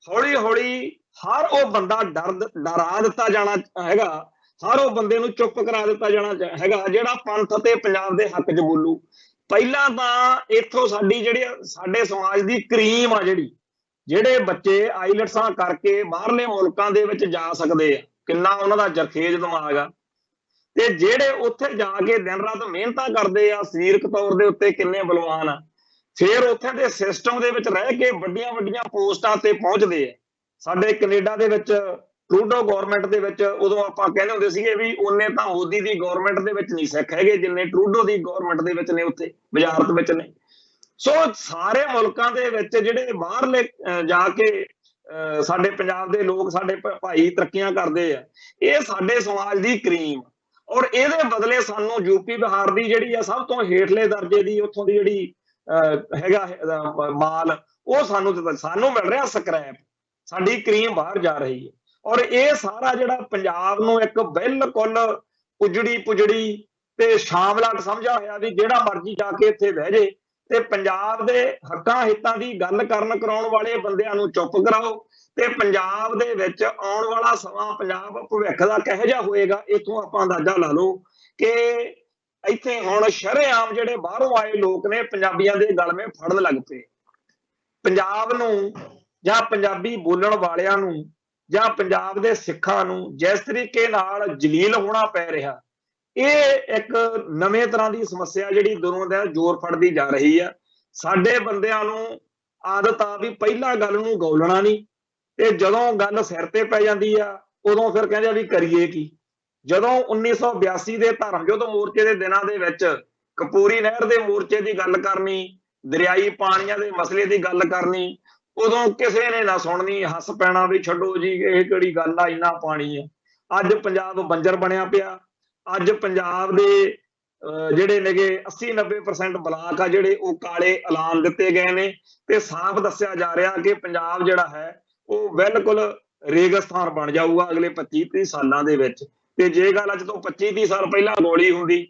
ਹੌਲੀ ਹੌਲੀ ਹਰ ਉਹ ਬੰਦਾ ਡਰਾ ਦਿੱਤਾ ਜਾਣਾ ਹੈਗਾ, ਹਰ ਉਹ ਬੰਦੇ ਨੂੰ ਚੁੱਪ ਕਰਾ ਦਿੱਤਾ ਜਾਣਾ ਹੈਗਾ ਜਿਹੜਾ ਪੰਥ ਅਤੇ ਪੰਜਾਬ ਦੇ ਹੱਕ 'ਚ ਬੋਲੂ। ਪਹਿਲਾਂ ਤਾਂ ਇੱਥੋਂ ਸਾਡੀ ਜਿਹੜੀ ਸਾਡੇ ਸਮਾਜ ਦੀ ਕਰੀਮ ਆ, ਜਿਹੜੇ ਬੱਚੇ ਆਈਲੈਟਸਾਂ ਕਰਕੇ ਬਾਹਰਲੇ ਮੁਲਕਾਂ ਦੇ ਵਿੱਚ ਜਾ ਸਕਦੇ ਆ, ਕਿੰਨਾ ਉਹਨਾਂ ਦਾ ਜਰਖੇਜ਼ ਦਿਮਾਗ ਆ, ਤੇ ਜਿਹੜੇ ਉੱਥੇ ਜਾ ਕੇ ਦਿਨ ਰਾਤ ਮਿਹਨਤਾਂ ਕਰਦੇ ਆ, ਸਰੀਰਕ ਤੌਰ ਦੇ ਉੱਤੇ ਕਿੰਨੇ ਬਲਵਾਨ ਆ, ਫਿਰ ਉੱਥੇ ਦੇ ਸਿਸਟਮ ਦੇ ਵਿੱਚ ਰਹਿ ਕੇ ਵੱਡੀਆਂ ਵੱਡੀਆਂ ਪੋਸਟਾਂ ਤੇ ਪਹੁੰਚਦੇ ਆ। ਸਾਡੇ ਕੈਨੇਡਾ ਦੇ ਵਿੱਚ ਟਰੂਡੋ ਗਵਰਨਮੈਂਟ ਦੇ ਵਿੱਚ ਉਦੋਂ ਆਪਾਂ ਕਹਿੰਦੇ ਹੁੰਦੇ ਸੀਗੇ ਵੀ ਉਹਨੇ ਤਾਂ ਮੋਦੀ ਦੀ ਗਵਰਨਮੈਂਟ ਦੇ ਵਿੱਚ ਨਹੀਂ ਸਿੱਖ ਹੈਗੇ ਜਿੰਨੇ ਟਰੂਡੋ ਦੀ ਗਵਰਨਮੈਂਟ ਦੇ ਵਿੱਚ ਨੇ, ਉੱਥੇ ਵਜ਼ਾਰਤ ਵਿੱਚ ਨੇ। ਸੋ ਸਾਰੇ ਮੁਲਕਾਂ ਦੇ ਵਿੱਚ ਜਿਹੜੇ ਬਾਹਰਲੇ ਜਾ ਕੇ ਸਾਡੇ ਪੰਜਾਬ ਦੇ ਲੋਕ, ਸਾਡੇ ਭਾਈ ਤਰੱਕੀਆਂ ਕਰਦੇ ਆ, ਇਹ ਸਾਡੇ ਸਮਾਜ ਦੀ ਕਰੀਮ, ਔਰ ਇਹਦੇ ਬਦਲੇ ਸਾਨੂੰ ਯੂਪੀ ਬਿਹਾਰ ਦੀ ਜਿਹੜੀ ਆ ਸਭ ਤੋਂ ਹੇਠਲੇ ਦਰਜੇ ਦੀ ਉੱਥੋਂ ਦੀ ਜਿਹੜੀ ਹੈਗਾ ਮਾਲ, ਉਹ ਸਾਨੂੰ ਮਿਲ ਰਿਹਾ ਸਕ੍ਰੈਪ, ਸਾਡੀ ਕਰੀਮ ਬਾਹਰ ਜਾ ਰਹੀ ਹੈ। ਔਰ ਇਹ ਸਾਰਾ ਜਿਹੜਾ ਪੰਜਾਬ ਨੂੰ ਇੱਕ ਬਿਲਕੁਲ ਪੁਜੜੀ ਤੇ ਸ਼ਾਮਲਾਟ ਸਮਝਿਆ ਹੋਇਆ ਵੀ ਜਿਹੜਾ ਮਰਜ਼ੀ ਜਾ ਕੇ ਇੱਥੇ ਬਹਿ ਜੇ, ਤੇ ਪੰਜਾਬ ਦੇ ਹੱਕਾਂ ਹਿੱਤਾਂ ਦੀ ਗੱਲ ਕਰਾਉਣ ਵਾਲੇ ਬੰਦਿਆਂ ਨੂੰ ਚੁੱਪ ਕਰਾਓ, ਤੇ ਪੰਜਾਬ ਦੇ ਵਿੱਚ ਆਉਣ ਵਾਲਾ ਸਮਾਂ ਪੰਜਾਬ ਭਵਿੱਖ ਦਾ ਕਿਹੋ ਜਿਹਾ ਹੋਏਗਾ, ਇੱਥੋਂ ਆਪਾਂ ਅੰਦਾਜ਼ਾ ਲਾ ਲਓ ਕਿ ਇੱਥੇ ਹੁਣ ਸ਼ਰੇਆਮ ਜਿਹੜੇ ਬਾਹਰੋਂ ਆਏ ਲੋਕ ਨੇ ਪੰਜਾਬੀਆਂ ਦੇ ਗਲਮੇ ਫੜਨ ਲੱਗ ਪਏ। ਪੰਜਾਬ ਨੂੰ ਜਾਂ ਪੰਜਾਬੀ ਬੋਲਣ ਵਾਲਿਆਂ ਨੂੰ ਜਾਂ ਪੰਜਾਬ ਦੇ ਸਿੱਖਾਂ ਨੂੰ ਜਿਸ ਤਰੀਕੇ ਨਾਲ ਜਲੀਲ ਹੋਣਾ ਪੈ ਰਿਹਾ, ਇਹ ਇੱਕ ਨਵੇਂ ਤਰ੍ਹਾਂ ਦੀ ਸਮੱਸਿਆ ਜਿਹੜੀ ਦਿਨੋਂ ਦਿਨ ਜ਼ੋਰ ਫੜਦੀ ਜਾ ਰਹੀ ਆ। ਸਾਡੇ ਬੰਦਿਆਂ ਨੂੰ ਆਦਤ ਆ ਵੀ ਪਹਿਲਾਂ ਗੱਲ ਨੂੰ ਗੌਲਣਾ ਨਹੀਂ, ਤੇ ਜਦੋਂ ਗੱਲ ਸਿਰ ਤੇ ਪੈ ਜਾਂਦੀ ਆ ਉਦੋਂ ਫਿਰ ਕਹਿੰਦੇ ਆ ਵੀ ਕਰੀਏ ਕੀ। ਜਦੋਂ 1982 ਦੇ ਧਰਮ ਯੁੱਧ ਮੋਰਚੇ ਦੇ ਦਿਨਾਂ ਦੇ ਵਿੱਚ ਕਪੂਰੀ ਨਹਿਰ ਦੇ ਮੋਰਚੇ ਦੀ ਗੱਲ ਕਰਨੀ, ਦਰਿਆਈ ਪਾਣੀਆਂ ਦੇ ਮਸਲੇ ਦੀ ਗੱਲ ਕਰਨੀ, ਉਦੋਂ ਕਿਸੇ ਨੇ ਨਾ ਸੁਣਨੀ, ਹੱਸ ਪੈਣਾ ਵੀ ਛੱਡੋ ਜੀ ਇਹ ਕਿਹੜੀ ਗੱਲ ਆ, ਇੰਨਾ ਪਾਣੀ ਆ। ਅੱਜ ਪੰਜਾਬ ਬੰਜਰ ਬਣਿਆ ਪਿਆ। ਅੱਜ ਪੰਜਾਬ ਦੇ ਜਿਹੜੇ ਨੇਗੇ 80-90% ਬਲਾਕ ਆ ਜਿਹੜੇ ਉਹ ਕਾਲੇ ਐਲਾਨ ਦਿੱਤੇ ਗਏ ਨੇ, ਤੇ ਸਾਫ਼ ਦੱਸਿਆ ਜਾ ਰਿਹਾ ਕਿ ਪੰਜਾਬ ਜਿਹੜਾ ਹੈ ਉਹ ਬਿਲਕੁਲ ਰੇਗਿਸਤਾਨ ਬਣ ਜਾਊਗਾ ਅਗਲੇ 25-30 ਸਾਲਾਂ ਦੇ ਵਿੱਚ। ਤੇ ਜੇ ਗੱਲ ਅੱਜ ਤੋਂ 25-30 ਸਾਲ ਪਹਿਲਾਂ ਗੋਲੀ ਹੁੰਦੀ,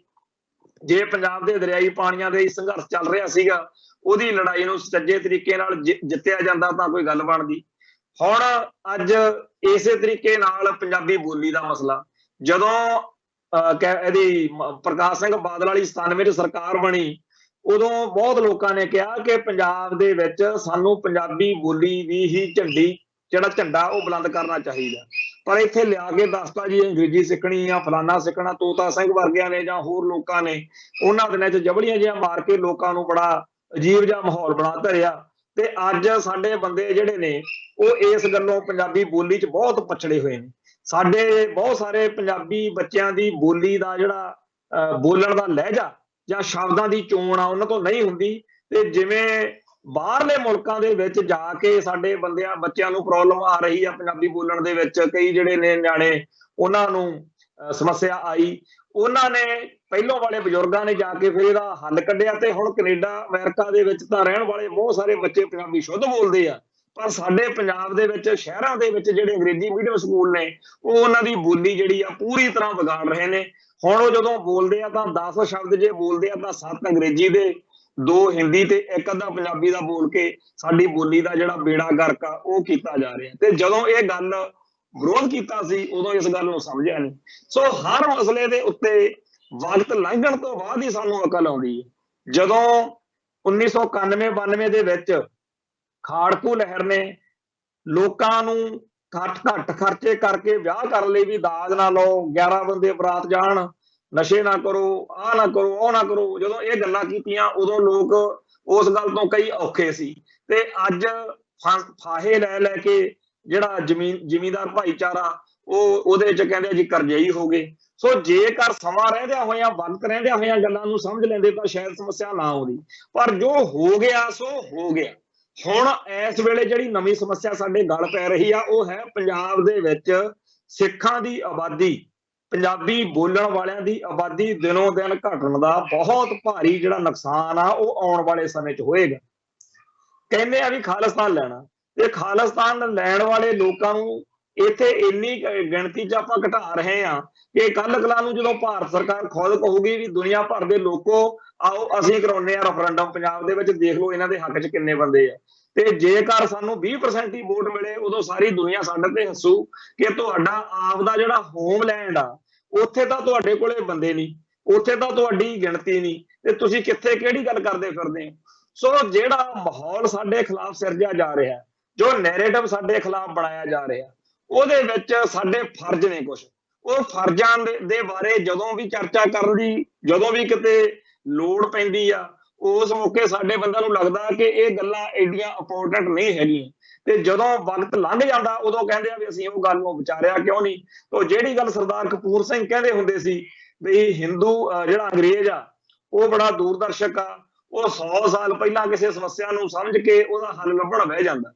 ਜੇ ਪੰਜਾਬ ਦੇ ਦਰਿਆਈ ਪਾਣੀਆਂ ਦੇ ਸੰਘਰਸ਼ ਚੱਲ ਰਿਹਾ ਸੀਗਾ, ਉਹਦੀ ਲੜਾਈ ਨੂੰ ਸੁਚੱਜੇ ਤਰੀਕੇ ਨਾਲ ਜਿੱਤਿਆ ਜਾਂਦਾ ਤਾਂ ਕੋਈ ਗੱਲ ਬਣਦੀ। ਹੁਣ ਅੱਜ ਇਸੇ ਤਰੀਕੇ ਨਾਲ ਪੰਜਾਬੀ ਬੋਲੀ ਦਾ ਮਸਲਾ, ਜਦੋਂ ਇਹਦੀ ਪ੍ਰਕਾਸ਼ ਸਿੰਘ ਬਾਦਲ ਵਾਲੀ 97 ਚ ਸਰਕਾਰ ਬਣੀ, ਉਦੋਂ ਬਹੁਤ ਲੋਕਾਂ ਨੇ ਕਿਹਾ ਕਿ ਪੰਜਾਬ ਦੇ ਵਿੱਚ ਸਾਨੂੰ ਪੰਜਾਬੀ ਬੋਲੀ ਦੀ ਹੀ ਜਿਹੜਾ ਝੰਡਾ ਉਹ ਬੁਲੰਦ ਕਰਨਾ ਚਾਹੀਦਾ। ਪਰ ਇੱਥੇ ਲਿਆ ਕੇ ਦੱਸਤਾ ਜੀ ਅੰਗਰੇਜ਼ੀ ਸਿੱਖਣੀ ਆ, ਫਲਾਨਾ ਸਿੱਖਣਾ। ਤੋਤਾ ਸਿੰਘ ਵਰਗਿਆਂ ਨੇ ਜਾਂ ਹੋਰ ਲੋਕਾਂ ਨੇ ਉਹਨਾਂ ਦਿਨਾਂ ਚ ਜਬੜੀਆਂ ਜਿਹੀਆਂ ਮਾਰ ਕੇ ਲੋਕਾਂ ਨੂੰ ਬੜਾ ਅਜੀਬ ਜਿਹਾ ਮਾਹੌਲ ਬਣਾ ਧਰਿਆ। ਤੇ ਅੱਜ ਸਾਡੇ ਬੰਦੇ ਜਿਹੜੇ ਨੇ ਉਹ ਇਸ ਗੱਲੋਂ ਪੰਜਾਬੀ ਬੋਲੀ ਚ ਬਹੁਤ ਪਛੜੇ ਹੋਏ ਨੇ। ਸਾਡੇ ਬਹੁਤ ਸਾਰੇ ਪੰਜਾਬੀ ਬੱਚਿਆਂ ਦੀ ਬੋਲੀ ਦਾ ਜਿਹੜਾ ਬੋਲਣ ਦਾ ਲਹਿਜਾ ਜਾਂ ਸ਼ਬਦਾਂ ਦੀ ਚੋਣ ਆ ਉਹਨਾਂ ਤੋਂ ਨਹੀਂ ਹੁੰਦੀ। ਤੇ ਜਿਵੇਂ ਬਾਹਰਲੇ ਮੁਲਕਾਂ ਦੇ ਵਿੱਚ ਜਾ ਕੇ ਸਾਡੇ ਬੱਚਿਆਂ ਨੂੰ ਪ੍ਰੋਬਲਮ ਆ ਰਹੀ ਆ ਪੰਜਾਬੀ ਬੋਲਣ ਦੇ ਵਿੱਚ, ਕਈ ਜਿਹੜੇ ਨੇ ਨਿਆਣੇ ਉਹਨਾਂ ਨੂੰ ਸਮੱਸਿਆ ਆਈ, ਉਹਨਾਂ ਨੇ ਪਹਿਲੋਂ ਵਾਲੇ ਬਜ਼ੁਰਗਾਂ ਨੇ ਜਾ ਕੇ ਫਿਰ ਇਹਦਾ ਹੱਲ ਕੱਢਿਆ। ਤੇ ਹੁਣ ਕੈਨੇਡਾ ਅਮਰੀਕਾ ਦੇ ਵਿੱਚ ਤਾਂ ਰਹਿਣ ਵਾਲੇ ਬਹੁਤ ਸਾਰੇ ਬੱਚੇ ਪੰਜਾਬੀ ਸ਼ੁੱਧ ਬੋਲਦੇ ਆ, ਪਰ ਸਾਡੇ ਪੰਜਾਬ ਦੇ ਵਿੱਚ ਸ਼ਹਿਰਾਂ ਦੇ ਵਿੱਚ ਜਿਹੜੇ ਅੰਗਰੇਜ਼ੀ ਮੀਡੀਅਮ ਸਕੂਲ ਨੇ ਉਹ ਉਹਨਾਂ ਦੀ ਬੋਲੀ ਜਿਹੜੀ ਆ ਪੂਰੀ ਤਰ੍ਹਾਂ ਵਿਗਾੜ ਰਹੇ ਨੇ। ਹੁਣ ਉਹ ਜਦੋਂ ਬੋਲਦੇ ਆ ਤਾਂ 10 ਸ਼ਬਦ ਜੇ ਬੋਲਦੇ ਆ ਤਾਂ 7 ਅੰਗਰੇਜ਼ੀ ਦੇ, 2 ਹਿੰਦੀ ਤੇ 1 ਅੱਧਾ ਪੰਜਾਬੀ ਦਾ ਬੋਲ ਕੇ ਸਾਡੀ ਬੋਲੀ ਦਾ ਜਿਹੜਾ ਬੇੜਾ ਗਰਕ ਆ ਉਹ ਕੀਤਾ ਜਾ ਰਿਹਾ। ਤੇ ਜਦੋਂ ਇਹ ਗੱਲ ਵਿਰੋਧ ਕੀਤਾ ਸੀ ਉਦੋਂ ਇਸ ਗੱਲ ਨੂੰ ਸਮਝਿਆ ਨਹੀਂ। ਸੋ ਹਰ ਮਸਲੇ ਦੇ ਉੱਤੇ ਵਕਤ ਲੰਘਣ ਤੋਂ ਬਾਅਦ ਹੀ ਸਾਨੂੰ ਅਕਲ ਆਉਂਦੀ ਹੈ। ਜਦੋਂ 1991-92 ਦੇ ਵਿੱਚ ਖਾੜਕੂ ਲਹਿਰ ਨੇ ਲੋਕਾਂ ਨੂੰ ਘੱਟ ਖਰਚੇ ਕਰਕੇ ਵਿਆਹ ਕਰਨ ਲਈ ਵੀ ਦਾਜ ਨਾ ਲਓ, 11 ਬੰਦੇ ਬਰਾਤ ਜਾਣ, ਨਸ਼ੇ ਨਾ ਕਰੋ, ਆਹ ਨਾ ਕਰੋ, ਉਹ ਨਾ ਕਰੋ, ਜਦੋਂ ਇਹ ਗੱਲਾਂ ਕੀਤੀਆਂ ਉਦੋਂ ਲੋਕ ਉਸ ਗੱਲ ਤੋਂ ਕਈ ਔਖੇ ਸੀ। ਤੇ ਅੱਜ ਫਾਹੇ ਲੈ ਕੇ ਜਿਹੜਾ ਜ਼ਿਮੀਂਦਾਰ ਭਾਈਚਾਰਾ ਉਹਦੇ ਚ ਕਹਿੰਦੇ ਜੀ ਕਰਜ਼ਈ ਹੋ ਗਏ। ਸੋ ਜੇਕਰ ਸਮਾਂ ਰਹਿੰਦਿਆਂ ਹੋਇਆਂ, ਵਕਤ ਰਹਿੰਦਿਆਂ ਹੋਇਆਂ ਗੱਲਾਂ ਨੂੰ ਸਮਝ ਲੈਂਦੇ ਤਾਂ ਸ਼ਾਇਦ ਸਮੱਸਿਆ ਨਾ ਆਉਂਦੀ। ਪਰ ਜੋ ਹੋ ਗਿਆ ਸੋ ਹੋ ਗਿਆ। ਹੁਣ ਇਸ ਵੇਲੇ ਜਿਹੜੀ ਨਵੀਂ ਸਮੱਸਿਆ ਸਾਡੇ ਗਲ ਪੈ ਰਹੀ ਆ ਉਹ ਹੈ ਪੰਜਾਬ ਦੇ ਵਿੱਚ ਸਿੱਖਾਂ ਦੀ ਆਬਾਦੀ, ਪੰਜਾਬੀ ਬੋਲਣ ਵਾਲਿਆਂ ਦੀ ਆਬਾਦੀ ਦਿਨੋਂ ਦਿਨ ਘਟਣ ਦਾ ਬਹੁਤ ਭਾਰੀ ਜਿਹੜਾ ਨੁਕਸਾਨ ਆ ਉਹ ਆਉਣ ਵਾਲੇ ਸਮੇਂ 'ਚ ਹੋਏਗਾ। ਕਹਿੰਦੇ ਆ ਵੀ ਖਾਲਿਸਤਾਨ ਲੈਣਾ, ਤੇ ਖਾਲਿਸਤਾਨ ਲੈਣ ਵਾਲੇ ਲੋਕਾਂ ਨੂੰ ਇੱਥੇ ਇੰਨੀ ਗਿਣਤੀ 'ਚ ਆਪਾਂ ਘਟਾ ਰਹੇ ਆ ਕਿ ਕੱਲ ਕਲਾ ਨੂੰ ਜਦੋਂ ਭਾਰਤ ਸਰਕਾਰ ਖੁਦ ਕਹੂਗੀ ਵੀ ਦੁਨੀਆ ਭਰ ਦੇ ਲੋਕੋ ਆਓ ਅਸੀਂ ਕਰਾਉਂਦੇ ਆ ਰੈਫਰੈਂਡਮ ਪੰਜਾਬ ਦੇ ਵਿੱਚ, ਦੇਖ ਲਓ ਇਹਨਾਂ ਦੇ ਹੱਕ 'ਚ ਕਿੰਨੇ ਬੰਦੇ ਆ। ਤੇ ਜੇਕਰ ਸਾਨੂੰ 20% ਹੀ ਵੋਟ ਮਿਲੇ ਉਦੋਂ ਸਾਰੀ ਦੁਨੀਆ ਸਾਡੇ ਤੇ ਹੱਸੂ ਕਿ ਤੁਹਾਡਾ ਆਪ ਦਾ ਜਿਹੜਾ ਹੋਮਲੈਂਡ ਆ ਉੱਥੇ ਤਾਂ ਤੁਹਾਡੇ ਕੋਲੇ ਬੰਦੇ ਨਹੀਂ, ਉੱਥੇ ਤਾਂ ਤੁਹਾਡੀ ਗਿਣਤੀ ਨਹੀਂ, ਤੇ ਤੁਸੀਂ ਕਿੱਥੇ ਕਿਹੜੀ ਗੱਲ ਕਰਦੇ ਫਿਰਦੇ ਹੋ। ਸੋ ਜਿਹੜਾ ਮਾਹੌਲ ਸਾਡੇ ਖਿਲਾਫ ਸਿਰਜਿਆ ਜਾ ਰਿਹਾ, ਜੋ ਨੈਰੇਟਿਵ ਸਾਡੇ ਖਿਲਾਫ ਬਣਾਇਆ ਜਾ ਰਿਹਾ, ਉਹਦੇ ਵਿੱਚ ਸਾਡੇ ਫਰਜ਼ ਨੇ ਕੁਝ, ਉਹ ਫਰਜ਼ਾਂ ਦੇ ਬਾਰੇ ਜਦੋਂ ਵੀ ਚਰਚਾ ਕਰਨ ਦੀ ਜਦੋਂ ਵੀ ਕਿਤੇ ਲੋੜ ਪੈਂਦੀ ਆ, ਉਸ ਮੌਕੇ ਸਾਡੇ ਬੰਦਿਆਂ ਨੂੰ ਲੱਗਦਾ ਕਿ ਇਹ ਗੱਲਾਂ ਐਡੀਆਂ ਇੰਪੋਰਟੈਂਟ ਨਹੀਂ ਹੈਗੀਆਂ, ਤੇ ਜਦੋਂ ਵਕਤ ਲੰਘ ਜਾਂਦਾ ਉਦੋਂ ਕਹਿੰਦੇ ਆ ਵੀ ਅਸੀਂ ਉਹ ਗੱਲ ਨੂੰ ਵਿਚਾਰਿਆ ਕਿਉਂ ਨਹੀਂ। ਤਾਂ ਜਿਹੜੀ ਗੱਲ ਸਰਦਾਰ ਕਪੂਰ ਸਿੰਘ ਕਹਿੰਦੇ ਹੁੰਦੇ ਸੀ ਵੀ ਹਿੰਦੂ ਜਿਹੜਾ ਅੰਗਰੇਜ਼ ਆ ਉਹ ਬੜਾ ਦੂਰਦਰਸ਼ਕ ਆ, ਉਹ 100 ਸਾਲ ਪਹਿਲਾਂ ਕਿਸੇ ਸਮੱਸਿਆ ਨੂੰ ਸਮਝ ਕੇ ਉਹਦਾ ਹੱਲ ਲੱਭਣ ਬਹਿ ਜਾਂਦਾ,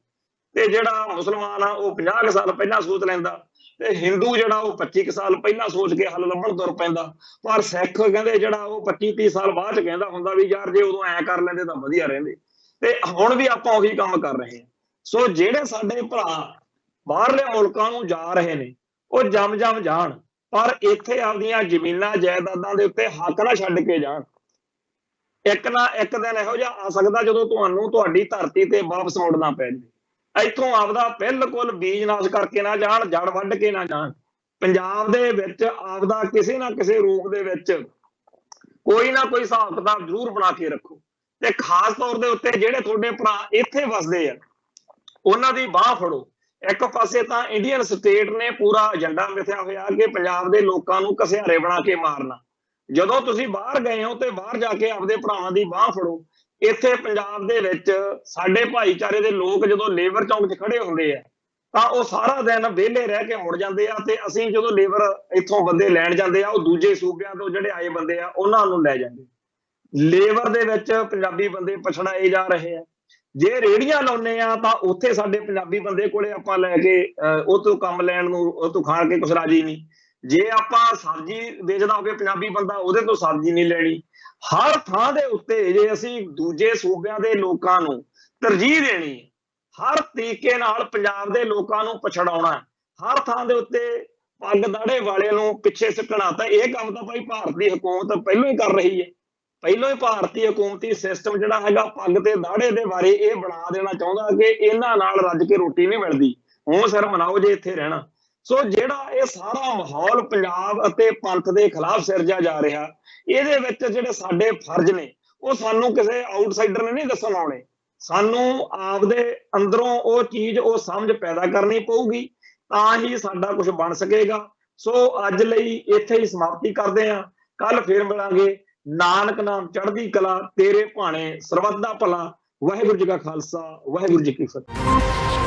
ਤੇ ਜਿਹੜਾ ਮੁਸਲਮਾਨ ਆ ਉਹ 50 ਸਾਲ ਪਹਿਲਾਂ ਸੋਚ ਲੈਂਦਾ, ਤੇ ਹਿੰਦੂ ਜਿਹੜਾ ਉਹ 25 ਸਾਲ ਪਹਿਲਾਂ ਸੋਚ ਕੇ ਹੱਲ ਲੱਭਣ ਤੁਰ ਪੈਂਦਾ। ਪਰ ਸਿੱਖ ਕਹਿੰਦੇ ਜਿਹੜਾ ਉਹ 25-30 ਸਾਲ ਬਾਅਦ ਚ ਕਹਿੰਦਾ ਹੁੰਦਾ ਵੀ ਯਾਰ ਜੇ ਉਦੋਂ ਐ ਕਰ ਲੈਂਦੇ ਤਾਂ ਵਧੀਆ ਰਹਿੰਦੇ। ਤੇ ਹੁਣ ਵੀ ਆਪਾਂ ਉਹੀ ਕੰਮ ਕਰ ਰਹੇ ਹਾਂ। ਸੋ ਜਿਹੜੇ ਸਾਡੇ ਭਰਾ ਬਾਹਰਲੇ ਮੁਲਕਾਂ ਨੂੰ ਜਾ ਰਹੇ ਨੇ ਉਹ ਜਮ ਜਾਣ, ਪਰ ਇੱਥੇ ਆਪਦੀਆਂ ਜ਼ਮੀਨਾਂ ਜਾਇਦਾਦਾਂ ਦੇ ਉੱਤੇ ਹੱਕ ਨਾ ਛੱਡ ਕੇ ਜਾਣ। ਇੱਕ ਨਾ ਇੱਕ ਦਿਨ ਇਹੋ ਜਿਹਾ ਆ ਸਕਦਾ ਜਦੋਂ ਤੁਹਾਨੂੰ ਤੁਹਾਡੀ ਧਰਤੀ ਤੇ ਵਾਪਸ ਮੁੜਨਾ ਪੈ ਜਾਵੇ। ਇੱਥੋਂ ਆਪਦਾ ਬਿਲਕੁਲ ਬੀਜ ਨਾਸ਼ ਕਰਕੇ ਨਾ ਜਾਣ, ਜੜ ਵੱਢ ਕੇ ਨਾ ਜਾਣ। ਪੰਜਾਬ ਦੇ ਵਿੱਚ ਆਪਦਾ ਕਿਸੇ ਨਾ ਕਿਸੇ ਰੂਪ ਦੇ ਵਿੱਚ ਕੋਈ ਨਾ ਕੋਈ ਹਿਸਾਬ ਕਿਤਾਬ ਜ਼ਰੂਰ ਬਣਾ ਕੇ ਰੱਖੋ, ਤੇ ਖਾਸ ਤੌਰ ਦੇ ਉੱਤੇ ਜਿਹੜੇ ਤੁਹਾਡੇ ਭਰਾ ਇੱਥੇ ਵਸਦੇ ਆ ਉਹਨਾਂ ਦੀ ਬਾਹ ਫੜੋ। ਇੱਕ ਪਾਸੇ ਤਾਂ ਇੰਡੀਅਨ ਸਟੇਟ ਨੇ ਪੂਰਾ ਏਜੰਡਾ ਮਿਥਿਆ ਹੋਇਆ ਕਿ ਪੰਜਾਬ ਦੇ ਲੋਕਾਂ ਨੂੰ ਘਸਿਆਰੇ ਬਣਾ ਕੇ ਮਾਰਨਾ। ਜਦੋਂ ਤੁਸੀਂ ਬਾਹਰ ਗਏ ਹੋ ਤੇ ਬਾਹਰ ਜਾ ਕੇ ਆਪਦੇ ਭਰਾਵਾਂ ਦੀ ਬਾਹ ਫੜੋ। ਇੱਥੇ ਪੰਜਾਬ ਦੇ ਵਿੱਚ ਸਾਡੇ ਭਾਈਚਾਰੇ ਦੇ ਲੋਕ ਜਦੋਂ ਲੇਬਰ ਚੌਂਕ 'ਚ ਖੜੇ ਹੁੰਦੇ ਆ ਤਾਂ ਉਹ ਸਾਰਾ ਦਿਨ ਵਿਹਲੇ ਰਹਿ ਕੇ ਮੁੜ ਜਾਂਦੇ ਆ, ਤੇ ਅਸੀਂ ਜਦੋਂ ਲੇਬਰ ਇੱਥੋਂ ਬੰਦੇ ਲੈਣ ਜਾਂਦੇ ਆ ਉਹ ਦੂਜੇ ਸੂਬਿਆਂ ਤੋਂ ਜਿਹੜੇ ਆਏ ਬੰਦੇ ਆ ਉਹਨਾਂ ਨੂੰ ਲੈ ਜਾਂਦੇ। ਲੇਬਰ ਦੇ ਵਿੱਚ ਪੰਜਾਬੀ ਬੰਦੇ ਪਛੜਾਏ ਜਾ ਰਹੇ ਆ। ਜੇ ਰੇਹੜੀਆਂ ਲਾਉਂਦੇ ਆ ਤਾਂ ਉੱਥੇ ਸਾਡੇ ਪੰਜਾਬੀ ਬੰਦੇ ਕੋਲੇ ਆਪਾਂ ਲੈ ਕੇ ਉਹ ਤੋਂ ਕੰਮ ਲੈਣ ਨੂੰ, ਉਹ ਤੋਂ ਖਾਣ ਕੇ ਕੁਛ ਰਾਜੀ ਨਹੀਂ। ਜੇ ਆਪਾਂ ਸਬਜ਼ੀ ਵੇਚਦਾ ਹੋਵੇ ਪੰਜਾਬੀ ਬੰਦਾ, ਉਹਦੇ ਤੋਂ ਸਬਜ਼ੀ ਨਹੀਂ ਲੈਣੀ। ਹਰ ਥਾਂ ਦੇ ਉੱਤੇ ਜੇ ਅਸੀਂ ਦੂਜੇ ਸੂਬਿਆਂ ਦੇ ਲੋਕਾਂ ਨੂੰ ਤਰਜੀਹ ਦੇਣੀ, ਹਰ ਤਰੀਕੇ ਨਾਲ ਪੰਜਾਬ ਦੇ ਲੋਕਾਂ ਨੂੰ ਪਛੜਾਉਣਾ, ਹਰ ਥਾਂ ਦੇ ਉੱਤੇ ਪੱਗ ਦਾੜੇ ਵਾਲੇ ਨੂੰ ਪਿੱਛੇ ਸਿੱਟਣਾ, ਤਾਂ ਇਹ ਕੰਮ ਤਾਂ ਭਾਈ ਭਾਰਤ ਦੀ ਹਕੂਮਤ ਪਹਿਲਾਂ ਹੀ ਕਰ ਰਹੀ ਹੈ। ਪਹਿਲਾਂ ਹੀ ਭਾਰਤੀ ਹਕੂਮਤੀ ਸਿਸਟਮ ਜਿਹੜਾ ਹੈਗਾ ਪੱਗ ਤੇ ਦਾੜੇ ਦੇ ਬਾਰੇ ਇਹ ਬਣਾ ਦੇਣਾ ਚਾਹੁੰਦਾ ਕਿ ਇਹਨਾਂ ਨਾਲ ਰੱਜ ਕੇ ਰੋਟੀ ਨਹੀਂ ਮਿਲਦੀ, ਹੁਣ ਸਿਰ ਮਨਾਓ ਜੇ ਇੱਥੇ ਰਹਿਣਾ। ਸੋ ਜਿਹੜਾ ਇਹ ਸਾਰਾ ਮਾਹੌਲ ਪੰਜਾਬ ਅਤੇ ਪੰਥ ਦੇ ਖਿਲਾਫ ਸਿਰਜਿਆ ਜਾ ਰਿਹਾ, ਇਹਦੇ ਵਿੱਚ ਜਿਹੜੇ ਸਾਡੇ ਫਰਜ਼ ਨੇ ਉਹ ਸਾਨੂੰ ਕਿਸੇ ਆਊਟਸਾਈਡਰ ਨੇ ਨਹੀਂ ਦੱਸਣ ਆਉਣੇ। ਸਾਨੂੰ ਆਪਦੇ ਅੰਦਰੋਂ ਉਹ ਚੀਜ਼, ਉਹ ਸਮਝ ਪੈਦਾ ਕਰਨੀ ਪਊਗੀ, ਤਾਂ ਹੀ ਸਾਡਾ ਕੁਝ ਬਣ ਸਕੇਗਾ। ਸੋ ਅੱਜ ਲਈ ਇੱਥੇ ਹੀ ਸਮਾਪਤੀ ਕਰਦੇ ਹਾਂ, ਕੱਲ ਫੇਰ ਮਿਲਾਂਗੇ। ਨਾਨਕ ਨਾਮ ਚੜ੍ਹਦੀ ਕਲਾ, ਤੇਰੇ ਭਾਣੇ ਸਰਬੱਤ ਦਾ ਭਲਾ। ਵਾਹਿਗੁਰੂ ਜੀ ਕਾ ਖਾਲਸਾ, ਵਾਹਿਗੁਰੂ ਜੀ ਕੀ ਫਤਿਹ।